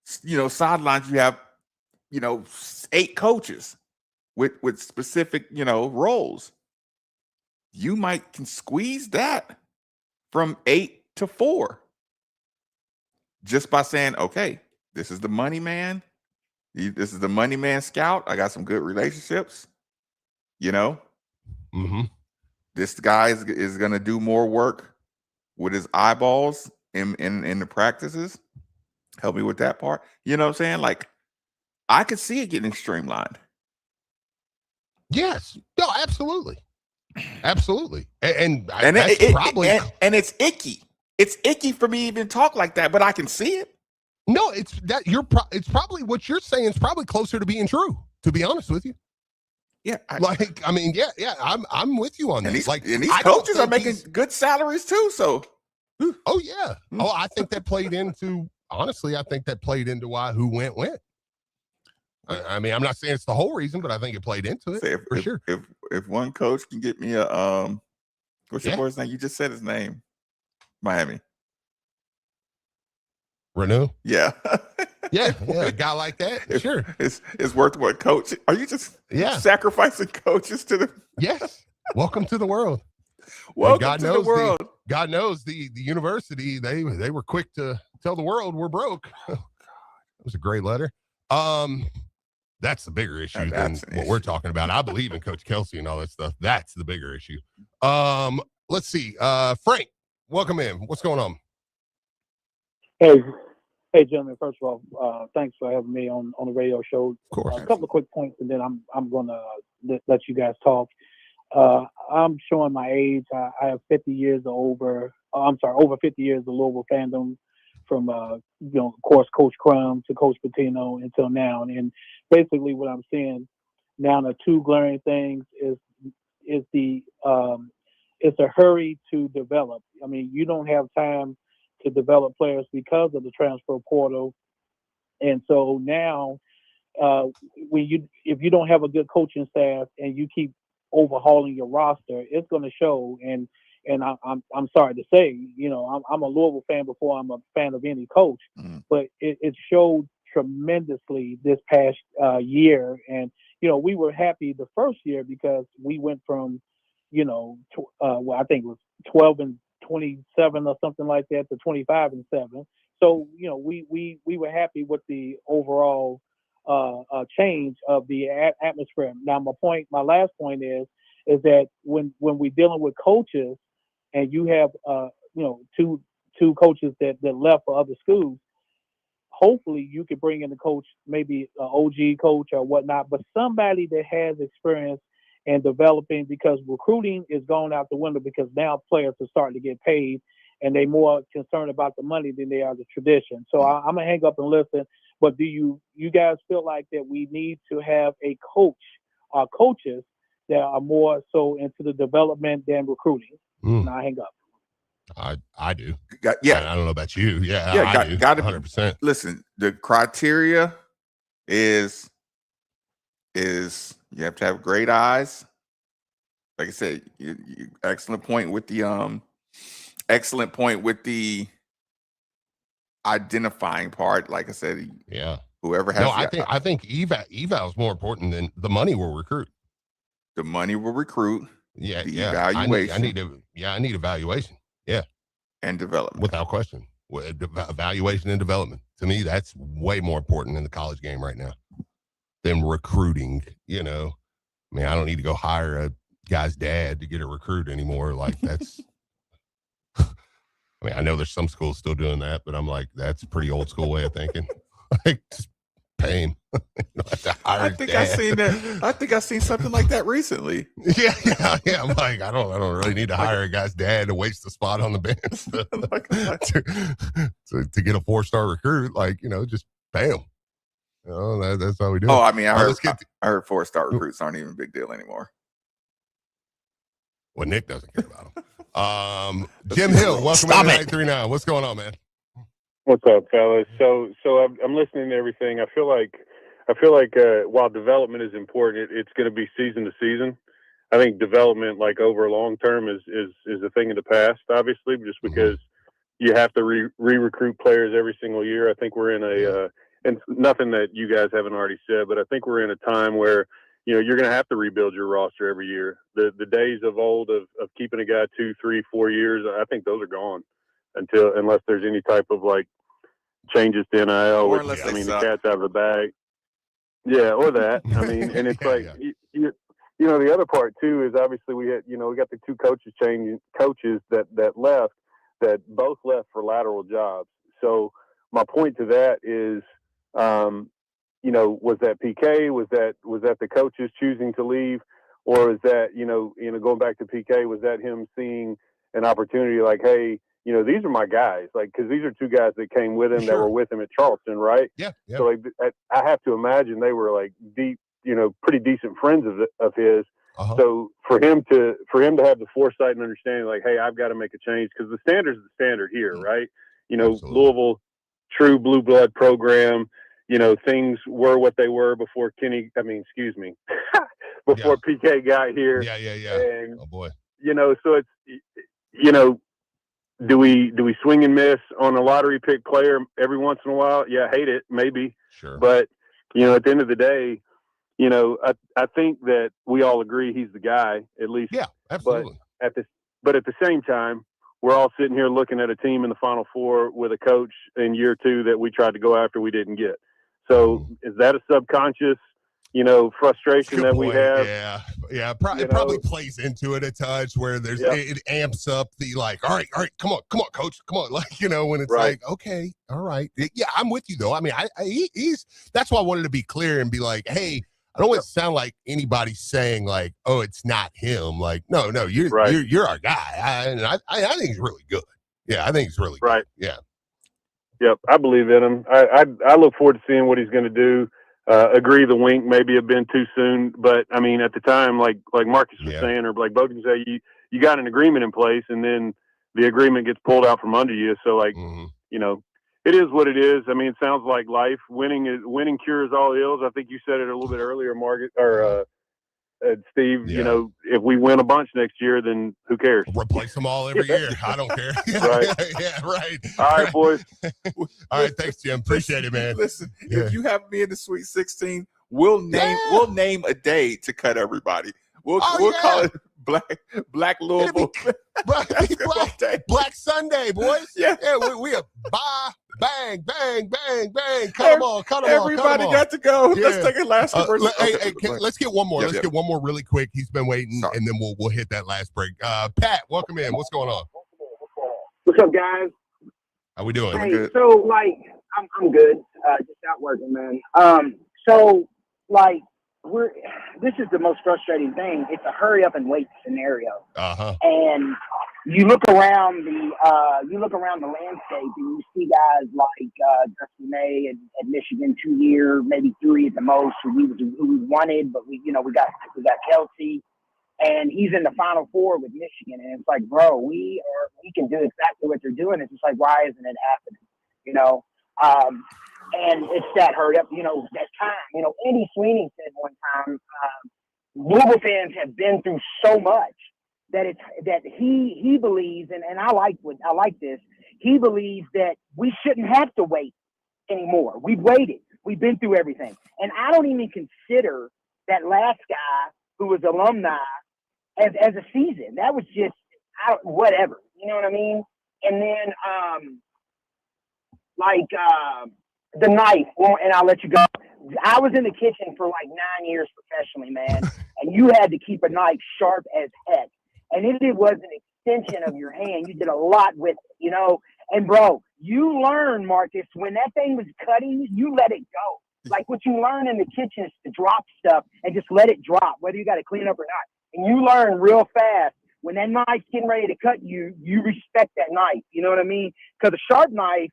sidelines, you have, 8 coaches with specific, roles. You can squeeze that from 8 to 4 just by saying, okay, this is the money man. This is the money man scout. I got some good relationships. This guy is going to do more work with his eyeballs in the practices. Help me with that part. You know what I'm saying? Like, I could see it getting streamlined. Yes. No, absolutely. Absolutely. And it's icky. It's icky for me to even talk like that, but I can see it. No, it's it's probably what you're saying is probably closer to being true, to be honest with you. Yeah. I'm with you on that. And these coaches are making good salaries too. So oh yeah. Oh, I think that played into why who went. I mean, I'm not saying it's the whole reason, but I think it played into it for sure. If one coach can get me a what's your boy's name? You just said his name. Miami. Renew? Yeah. yeah, a guy like that. Sure. It's worth what, coach? Are you just sacrificing coaches to the Yes. Welcome to the world. Welcome to the world. God knows the university, they were quick to tell the world we're broke. It was a great letter. That's the bigger issue than what we're talking about. I believe in Coach Kelsey and all that stuff. That's the bigger issue. Let's see. Frank, welcome in. What's going on? Hey, gentlemen. First of all, thanks for having me on the radio show. Of course. A couple of quick points, and then I'm going to let you guys talk. I'm showing my age. I have 50 years over 50 years of Louisville fandom, from of course, Coach Crum to Coach Pitino until now. And basically what I'm seeing now, the two glaring things is it's a hurry to develop. I mean, you don't have time to develop players because of the transfer portal. And so now if you don't have a good coaching staff and you keep overhauling your roster, it's going to show. And I'm sorry to say, I'm a Louisville fan before I'm a fan of any coach, but it showed tremendously this past year. And, we were happy the first year because we went from, I think it was 12-27 or something like that to 25-7. So, we were happy with the overall change of the atmosphere. Now, my last point is that when we're dealing with coaches, and you have two coaches that left for other schools, hopefully you could bring in a coach, maybe an OG coach or whatnot, but somebody that has experience in developing, because recruiting is going out the window because now players are starting to get paid and they're more concerned about the money than they are the tradition. So I'm gonna hang up and listen. But do you guys feel like that we need to have a coach or coaches that are more so into the development than recruiting? And I hang up. I do. Yeah. I don't know about you. Yeah, I do. Got to 100%. Listen, the criteria is you have to have great eyes. Like I said, excellent point with the identifying part. Like I said, whoever has. No, I think eval is more important than the money will recruit. The money will recruit. Yeah, the evaluation. I need evaluation. Yeah, and development without question. Evaluation and development. To me, that's way more important in the college game right now than recruiting. You know, I mean, I don't need to go hire a guy's dad to get a recruit anymore. Like that's. I mean, I know there's some schools still doing that, but I'm like, that's a pretty old school way of thinking. Like, just pay him. I think I seen that. I think I seen something like that recently. Yeah. I'm like, I don't really need to hire a guy's dad to waste the spot on the bench to get a 4-star recruit. Like, you know, just pay him. You know, that's how we do it. Oh, I mean, I heard I heard 4-star recruits aren't even a big deal anymore. Well, Nick doesn't care about them. Jim Hill, welcome to 939. What's going on, man? What's up, fellas? So I'm listening to everything. I feel like while development is important, it's going to be season to season. I think development, like over long term, is a thing of the past. Obviously, just because you have to re-recruit players every single year. I think we're in a and nothing that you guys haven't already said, but I think we're in a time where, you know, you're going to have to rebuild your roster every year. The days of old of keeping a guy 2, 3, 4 years, I think those are gone unless there's any type of like changes to NIL, which, I mean, the cat's out of the bag. Yeah, or that. I mean, and it's you know, the other part too is obviously we got the 2 coaches that left, that both left for lateral jobs. So my point to that is, you know, was that PK? Was that the coaches choosing to leave, or is that you know going back to PK? Was that him seeing an opportunity like, hey, you know, these are my guys, like, because these are 2 guys that came with him that were with him at Charleston, right? Yeah. So like, I have to imagine they were like deep, you know, pretty decent friends of his. So for him to have the foresight and understanding, like, hey, I've got to make a change because the standard's the standard here, right? You know, Louisville, true blue blood program. You know, things were what they were before before PK got here. Yeah. And, oh boy. You know, so it's, you know, do we swing and miss on a lottery pick player every once in a while? Yeah, hate it, maybe. Sure. But, you know, at the end of the day, you know, I think that we all agree he's the guy, at least. Yeah, absolutely. But at the same time, we're all sitting here looking at a team in the Final Four with a coach in year 2 that we tried to go after, we didn't get. So is that a subconscious, you know, frustration that we have? Yeah. It probably plays into it a touch where there's it amps up the like, all right, come on, coach, come on, like, you know, when it's like, okay, all right, yeah, I'm with you though. I mean, he's that's why I wanted to be clear and be like, hey, I don't want it to sound like anybody's saying like, oh, it's not him. Like, no, you're our guy. I think he's really good. Yeah, I think he's really good. Yeah. Yep, I believe in him. I look forward to seeing what he's going to do. Agree, the wink maybe have been too soon, but I mean, at the time, like Marcus was saying, or like Bowden said, you got an agreement in place, and then the agreement gets pulled out from under you. So, like, you know, it is what it is. I mean, it sounds like life. Winning cures all ills. I think you said it a little bit earlier, Margaret or Steve. You know, if we win a bunch next year, then who cares? Replace them all every year. I don't care. Right. All right, boys. All right, thanks, Jim. Appreciate it, man. Listen, if you have me in the Sweet 16, we'll name a day to cut everybody. We'll call it Black Louisville. Black Sunday, boys. Yeah, we are bang, bang, bang, bang. Cut them all. Everybody got to go. Yeah. Let's take a last commercial. Let's get one more. Let's get one more really quick. He's been waiting, and then we'll hit that last break. Pat, welcome in. What's going on? What's up, guys? How we doing? Hey, so like I'm good. Just out working, man. So like this is the most frustrating thing. It's a hurry up and wait scenario. And you look around the landscape and you see guys like Dusty May at Michigan 2 years, maybe 3 at the most, who we wanted, but we got Kelsey, and he's in the Final Four with Michigan, and it's like, bro, we can do exactly what they're doing. It's just like, why isn't it happening? You know. And it's that hurry up, that time. Andy Sweeney said one time, Louisville fans have been through so much that he believes, and I like this. He believes that we shouldn't have to wait anymore. We've waited. We've been through everything, and I don't even consider that last guy who was alumni as a season. That was just whatever. You know what I mean? And then like the knife, and I'll let you go. I was in the kitchen for like 9 years professionally, man, and you had to keep a knife sharp as heck. And it was an extension of your hand. You did a lot with it, you know. And, bro, you learn, Marcus, when that thing was cutting, you let it go. Like what you learn in the kitchen is to drop stuff and just let it drop, whether you got to clean up or not. And you learn real fast when that knife's getting ready to cut you, you respect that knife. You know what I mean? Because a sharp knife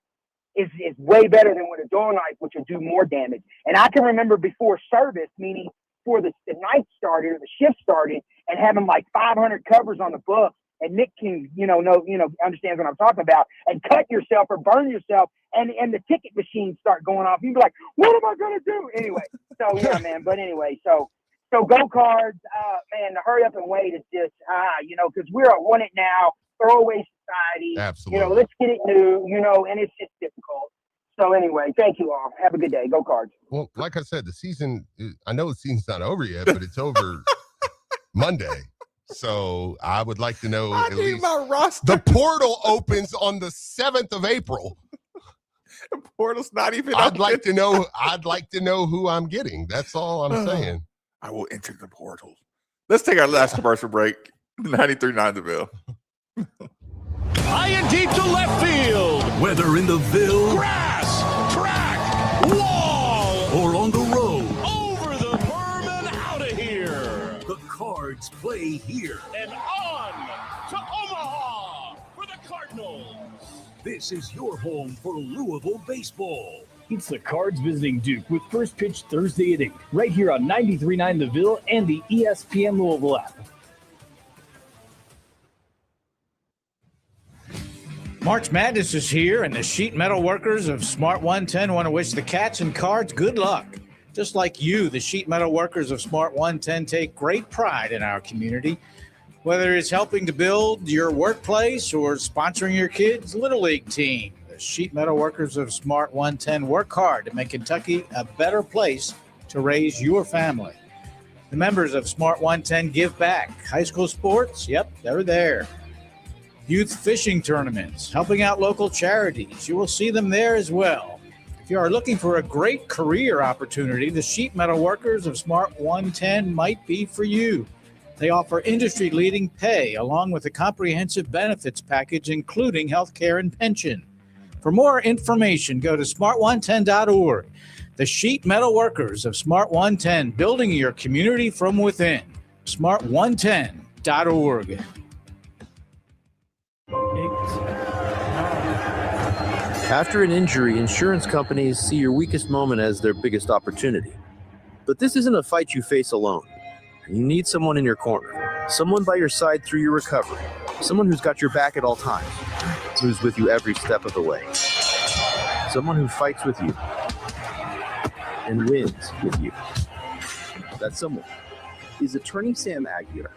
is way better than with a dull knife, which will do more damage. And I can remember before service, meaning before the night started or the shift started, and having like 500 covers on the book. And Nick can, understands what I'm talking about, and cut yourself or burn yourself, and the ticket machines start going off. You'd be like, what am I going to do? Anyway, so yeah, man. But anyway, so go-karts, man, the hurry up and wait is just, because we're a want it now, throwaway society. Absolutely. Let's get it new, and it's just difficult. So anyway, thank you all. Have a good day. Go Cards. Well, like I said, I know the season's not over yet, but it's over Monday. So I would like to know I at need least my roster. the portal opens on the 7th of April. The portal's not even I'd open. like to know wwho I'm getting. That's all I'm saying. I will enter the portal. Let's take our last commercial break. 93.9 The Ville. High and deep to left field. Whether in the Ville, grass, track, wall, or on the road, over the berm and out of here. The Cards play here. And on to Omaha for the Cardinals. This is your home for Louisville baseball. It's the Cards visiting Duke with first pitch Thursday at 8, right here on 93.9 The Ville and the ESPN Louisville app. March Madness is here, and the sheet metal workers of Smart 110 want to wish the Cats and Cards good luck. Just like you, the sheet metal workers of Smart 110 take great pride in our community. Whether it's helping to build your workplace or sponsoring your kids' Little League team, the sheet metal workers of Smart 110 work hard to make Kentucky a better place to raise your family. The members of Smart 110 give back. High school sports, yep, they're there. Youth fishing tournaments, helping out local charities. You will see them there as well. If you are looking for a great career opportunity, the sheet metal workers of Smart 110 might be for you. They offer industry-leading pay along with a comprehensive benefits package, including health care and pension. For more information, go to smart110.org. The sheet metal workers of Smart 110, building your community from within. smart110.org. After an injury, insurance companies see your weakest moment as their biggest opportunity. But this isn't a fight you face alone. You need someone in your corner, someone by your side through your recovery, someone who's got your back at all times, who's with you every step of the way, someone who fights with you and wins with you. That someone is Attorney Sam Aguirre.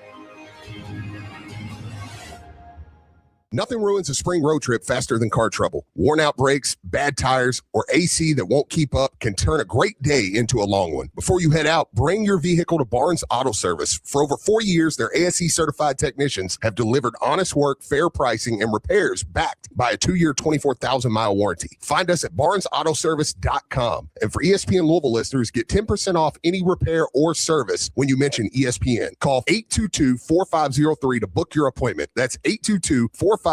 Nothing ruins a spring road trip faster than car trouble. Worn out brakes, bad tires, or AC that won't keep up can turn a great day into a long one. Before you head out, bring your vehicle to Barnes Auto Service. For over 4 years, their ASE certified technicians have delivered honest work, fair pricing, and repairs backed by a 2-year, 24,000-mile warranty. Find us at barnesautoservice.com. And for ESPN Louisville listeners, get 10% off any repair or service when you mention ESPN. Call 822-4503 to book your appointment. That's 822-4503.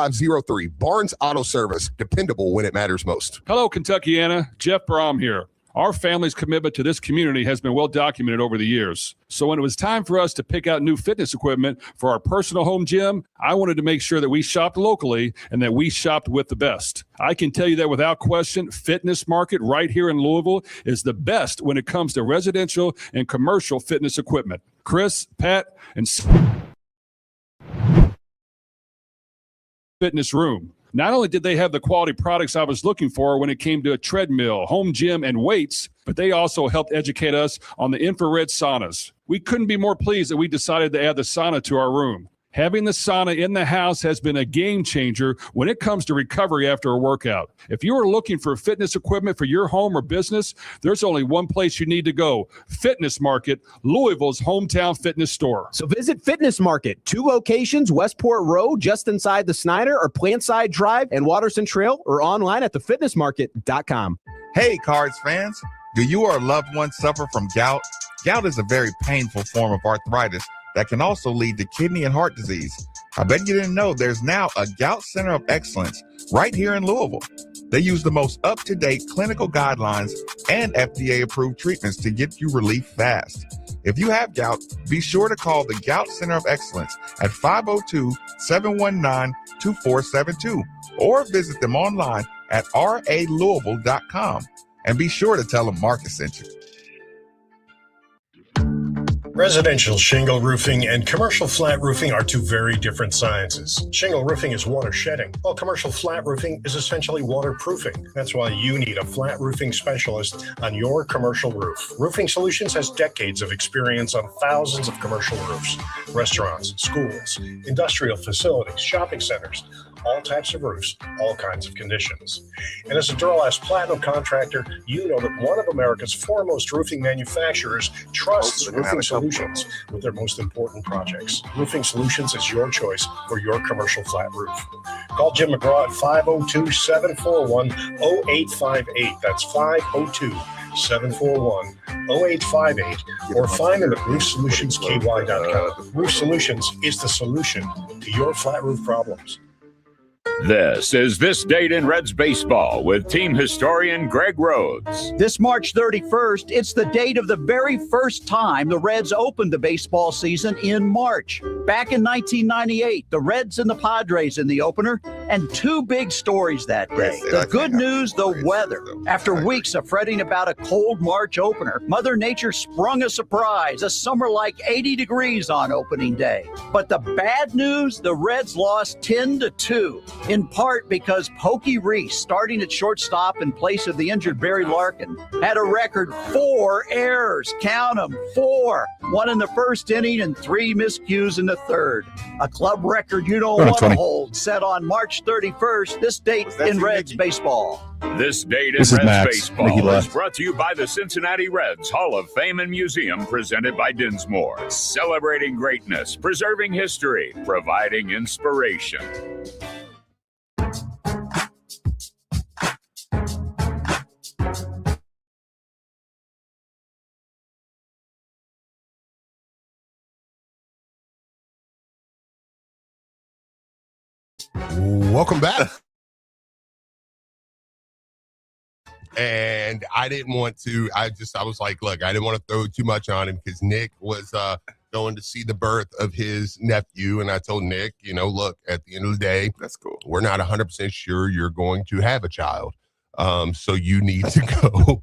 Barnes Auto Service, dependable when it matters most. Hello, Kentuckiana. Jeff Brom here. Our family's commitment to this community has been well documented over the years. So when it was time for us to pick out new fitness equipment for our personal home gym, I wanted to make sure that we shopped locally and that we shopped with the best. I can tell you that without question, Fitness Market right here in Louisville is the best when it comes to residential and commercial fitness equipment. Chris, Pat, and Fitness Room. Not only did they have the quality products I was looking for when it came to a treadmill, home gym, and weights, but they also helped educate us on the infrared saunas. We couldn't be more pleased that we decided to add the sauna to our room. Having the sauna in the house has been a game changer when it comes to recovery after a workout. If you are looking for fitness equipment for your home or business, there's only one place you need to go: Fitness Market, Louisville's hometown fitness store. So visit Fitness Market, 2 locations, Westport Road, just inside the Snyder, or Plantside Drive and Watterson Trail, or online at thefitnessmarket.com. Hey, Cards fans, do you or a loved one suffer from gout? Gout is a very painful form of arthritis that can also lead to kidney and heart disease. I bet you didn't know there's now a Gout Center of Excellence right here in Louisville. They use the most up-to-date clinical guidelines and FDA-approved treatments to get you relief fast. If you have gout, be sure to call the Gout Center of Excellence at 502-719-2472 or visit them online at ralouisville.com. And be sure to tell them Marcus sent you. Residential shingle roofing and commercial flat roofing are 2 very different sciences. Shingle roofing is water shedding, while commercial flat roofing is essentially waterproofing. That's why you need a flat roofing specialist on your commercial roof. Roofing Solutions has decades of experience on thousands of commercial roofs, restaurants, schools, industrial facilities, shopping centers, all types of roofs, all kinds of conditions. And as a Duralast Platinum contractor, you know that one of America's foremost roofing manufacturers trusts Roofing Solutions with their most important projects. Roofing Solutions is your choice for your commercial flat roof. Call Jim McGraw at 502-741-0858. That's 502-741-0858, or find them at roofsolutionsky.com. Roof Solutions is the solution to your flat roof problems. This is This Date in Reds Baseball with team historian Greg Rhodes. This March 31st, it's the date of the very first time the Reds opened the baseball season in March. Back in 1998, the Reds and the Padres in the opener, and 2 big stories that day. The good news, the weather. After weeks of fretting about a cold March opener, Mother Nature sprung a surprise, a summer-like 80 degrees on opening day. But the bad news, the Reds lost 10-2. In part because Pokey Reese, starting at shortstop in place of the injured Barry Larkin, had a record 4 errors. Count them, 4. 1 in the first inning and 3 miscues in the third. A club record you don't want to hold, set on March 31st, this date in Reds baseball. This Date in Reds Baseball is brought to you by the Cincinnati Reds Hall of Fame and Museum, presented by Dinsmore. Celebrating greatness, preserving history, providing inspiration. Welcome back. And I didn't want to, I was like, look, I didn't want to throw too much on him because Nick was going to see the birth of his nephew. And I told Nick, look, at the end of the day, that's cool. We're not 100% sure you're going to have a child. So you need to go.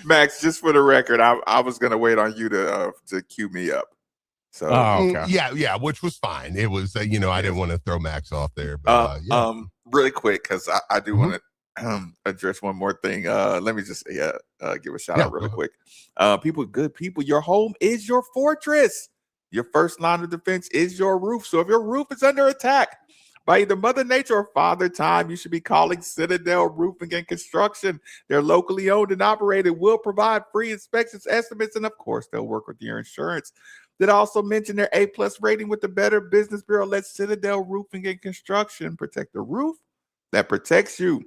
Max, just for the record, I was going to wait on you to cue me up. So okay. Yeah, which was fine. It was, I didn't want to throw Max off there. But, really quick, because I do want to address one more thing. Let me just give a shout out really quick. Good people, your home is your fortress. Your first line of defense is your roof. So if your roof is under attack by either Mother Nature or Father Time, you should be calling Citadel Roofing and Construction. They're locally owned and operated, will provide free inspections, estimates, and of course, they'll work with your insurance. Did also mention their A+ rating with the Better Business Bureau. Let Citadel Roofing and Construction protect the roof that protects you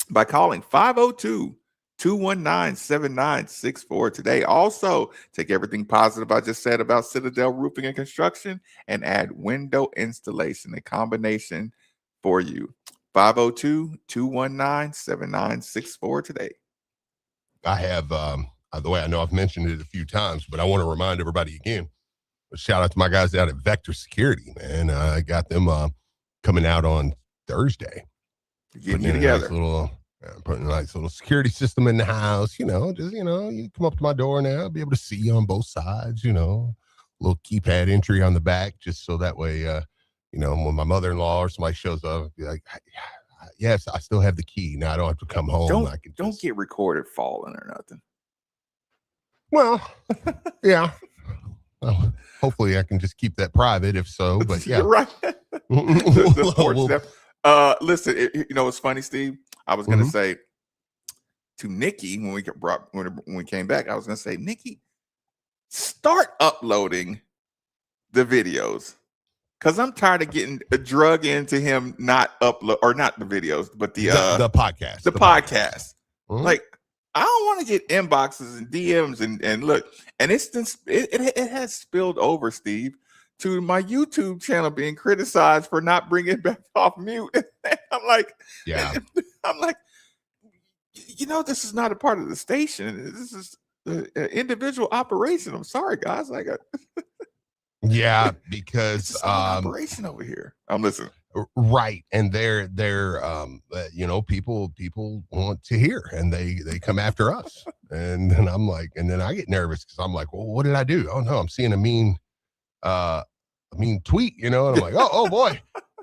by calling 502-219-7964 today. Also, take everything positive I just said about Citadel Roofing and Construction and add window installation, a combination for you. 502-219-7964 today. I have, the way I know I've mentioned it a few times, but I want to remind everybody again, shout out to my guys out at Vector Security, man. I got them coming out on Thursday. Getting you together. Putting a nice little security system in the house, you come up to my door now, I'll be able to see you on both sides, little keypad entry on the back, just so that way, when my mother-in-law or somebody shows up, I'll be like, yes, I still have the key. Now I don't have to come home. Don't get recorded falling or nothing. Well, yeah. Well, hopefully I can just keep that private if so, but yeah. You're right. the porch step. Listen, you know what's funny, Steve? I was going to say to Nikki when we came back, I was going to say, Nikki, start uploading the videos. Because I'm tired of getting drug into him not upload, or not the videos, but the podcast. The podcast. Like, I don't want to get inboxes and DMs and look, and it has spilled over, Steve, to my YouTube channel being criticized for not bringing it back off mute. I'm like, you know, this is not a part of the station. This is an individual operation. I'm sorry, guys. Yeah, because operation over here. I'm listening. Right, and they're you know, people want to hear, and they come after us, and then I'm like, and then I get nervous because I'm like, well, what did I do? Oh no, I'm seeing a mean tweet, you know, and I'm like, oh boy,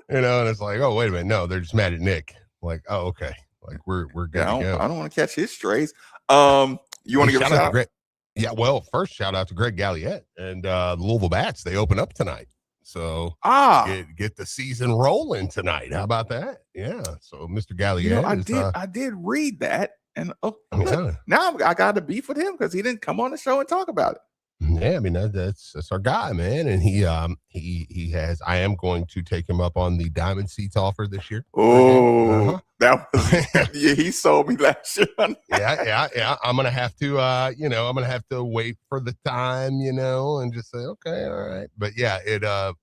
you know, and it's like, oh wait a minute, no, they're just mad at Nick. I'm like, oh okay, like we're good to go. I don't want to catch his strays. You want to give a shout out? Yeah, well, first shout out to Greg Galliette and the Louisville Bats. They open up tonight. So get the season rolling tonight. How about that? Yeah. So Mr. Galliette, you know, I did read that, and now I got a beef with him because he didn't come on the show and talk about it. Yeah, I mean that's our guy, man, and he has. I am going to take him up on the Diamond Seats offer this year. Oh, that was he sold me last year. yeah. I'm gonna have to wait for the time, you know, and just say okay, all right. But yeah, it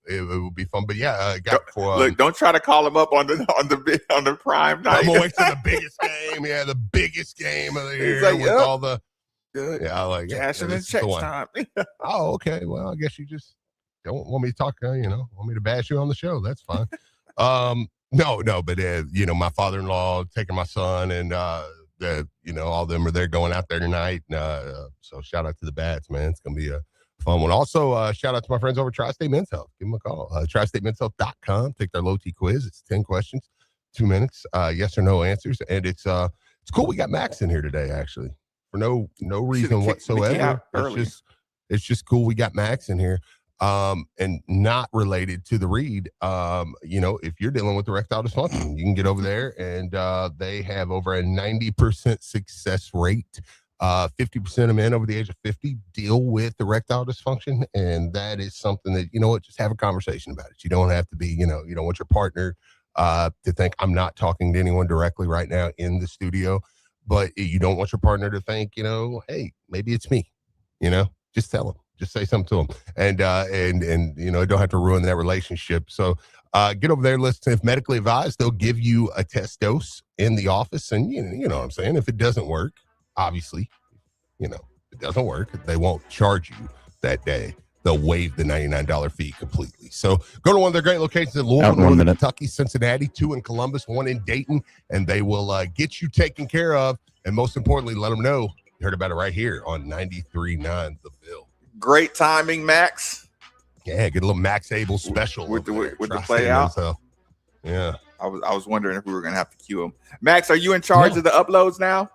will be fun. But yeah, look, don't try to call him up on the prime night. I'm gonna wait for the biggest game. Yeah, the biggest game of the year with all the. Yeah, I like cashing in checks time. Oh, okay. Well, I guess you just don't want me to talk. You know, want me to bash you on the show. That's fine. No, but you know, my father-in-law taking my son, and you know, all of them are there going out there tonight. So shout out to the Bats, man. It's gonna be a fun one. Also, shout out to my friends over at Tri-State Men's Health. Give them a call. TriStateMen'sHealth.com. Take their low T quiz. It's 10 questions, 2 minutes, yes or no answers, and it's cool. We got Max in here today, actually. For no reason whatsoever. It's just cool. We got Max in here, and not related to the read. You know, if you're dealing with erectile dysfunction, you can get over there, and they have over a 90% success rate. 50% of men over the age of 50 deal with erectile dysfunction, and that is something that, you know what, just have a conversation about it. You don't have to be, you know, you don't want your partner to think I'm not talking to anyone directly right now in the studio. But you don't want your partner to think, you know, hey, maybe it's me, you know, just tell them, just say something to them. And you know, don't have to ruin that relationship. So get over there, listen. If medically advised, they'll give you a test dose in the office. And, you know what I'm saying? If it doesn't work, obviously, you know, if it doesn't work, they won't charge you that day. They'll waive the $99 fee completely. So go to one of their great locations in Louisville, Northern Kentucky, Cincinnati, 2 in Columbus, 1 in Dayton, and they will get you taken care of. And most importantly, let them know you heard about it right here on 93.9 The Ville. Great timing, Max. Yeah, get a little Max Abel special with the play out. Yeah, I was wondering if we were gonna have to cue him. Max, are you in charge of the uploads now?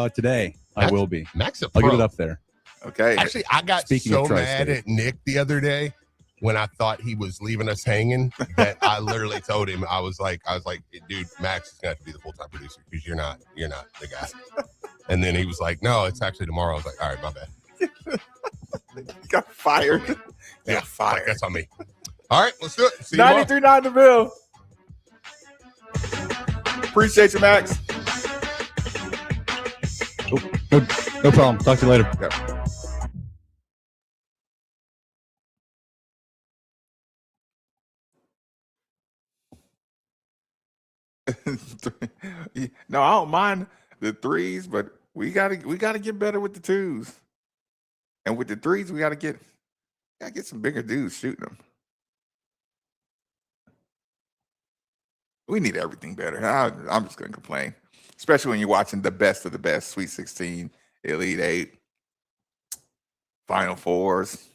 Today I will be. Max, I'll get it up there. Okay. Actually, I got so mad at Nick the other day when I thought he was leaving us hanging that I literally told him, I was like, dude, Max is gonna have to be the full-time producer because you're not the guy. And then he was like, no, it's actually tomorrow. I was like, all right, my bad. You got fired. Yeah, fired. That's on me. All right, let's do it. 93.9 The Ville. Appreciate you, Max. No problem. Talk to you later. Yeah. No, I don't mind the threes, but we gotta get better with the twos, and with the threes, we gotta get some bigger dudes shooting them. We need everything better. I'm just gonna complain, especially when you're watching the best of the best, Sweet 16, Elite 8, Final Fours.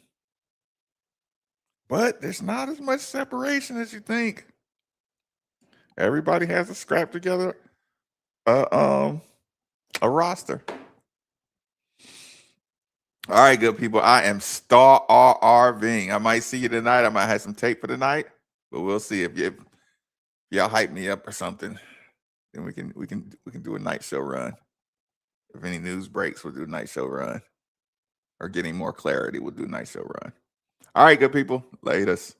But there's not as much separation as you think. Everybody has to scrap together a roster. All right, good people. I am starving. I might see you tonight. I might have some tape for tonight, but we'll see if y'all hype me up or something. Then we can do a night show run. If any news breaks, we'll do a night show run. Or getting more clarity, we'll do a night show run. All right, good people. Latest.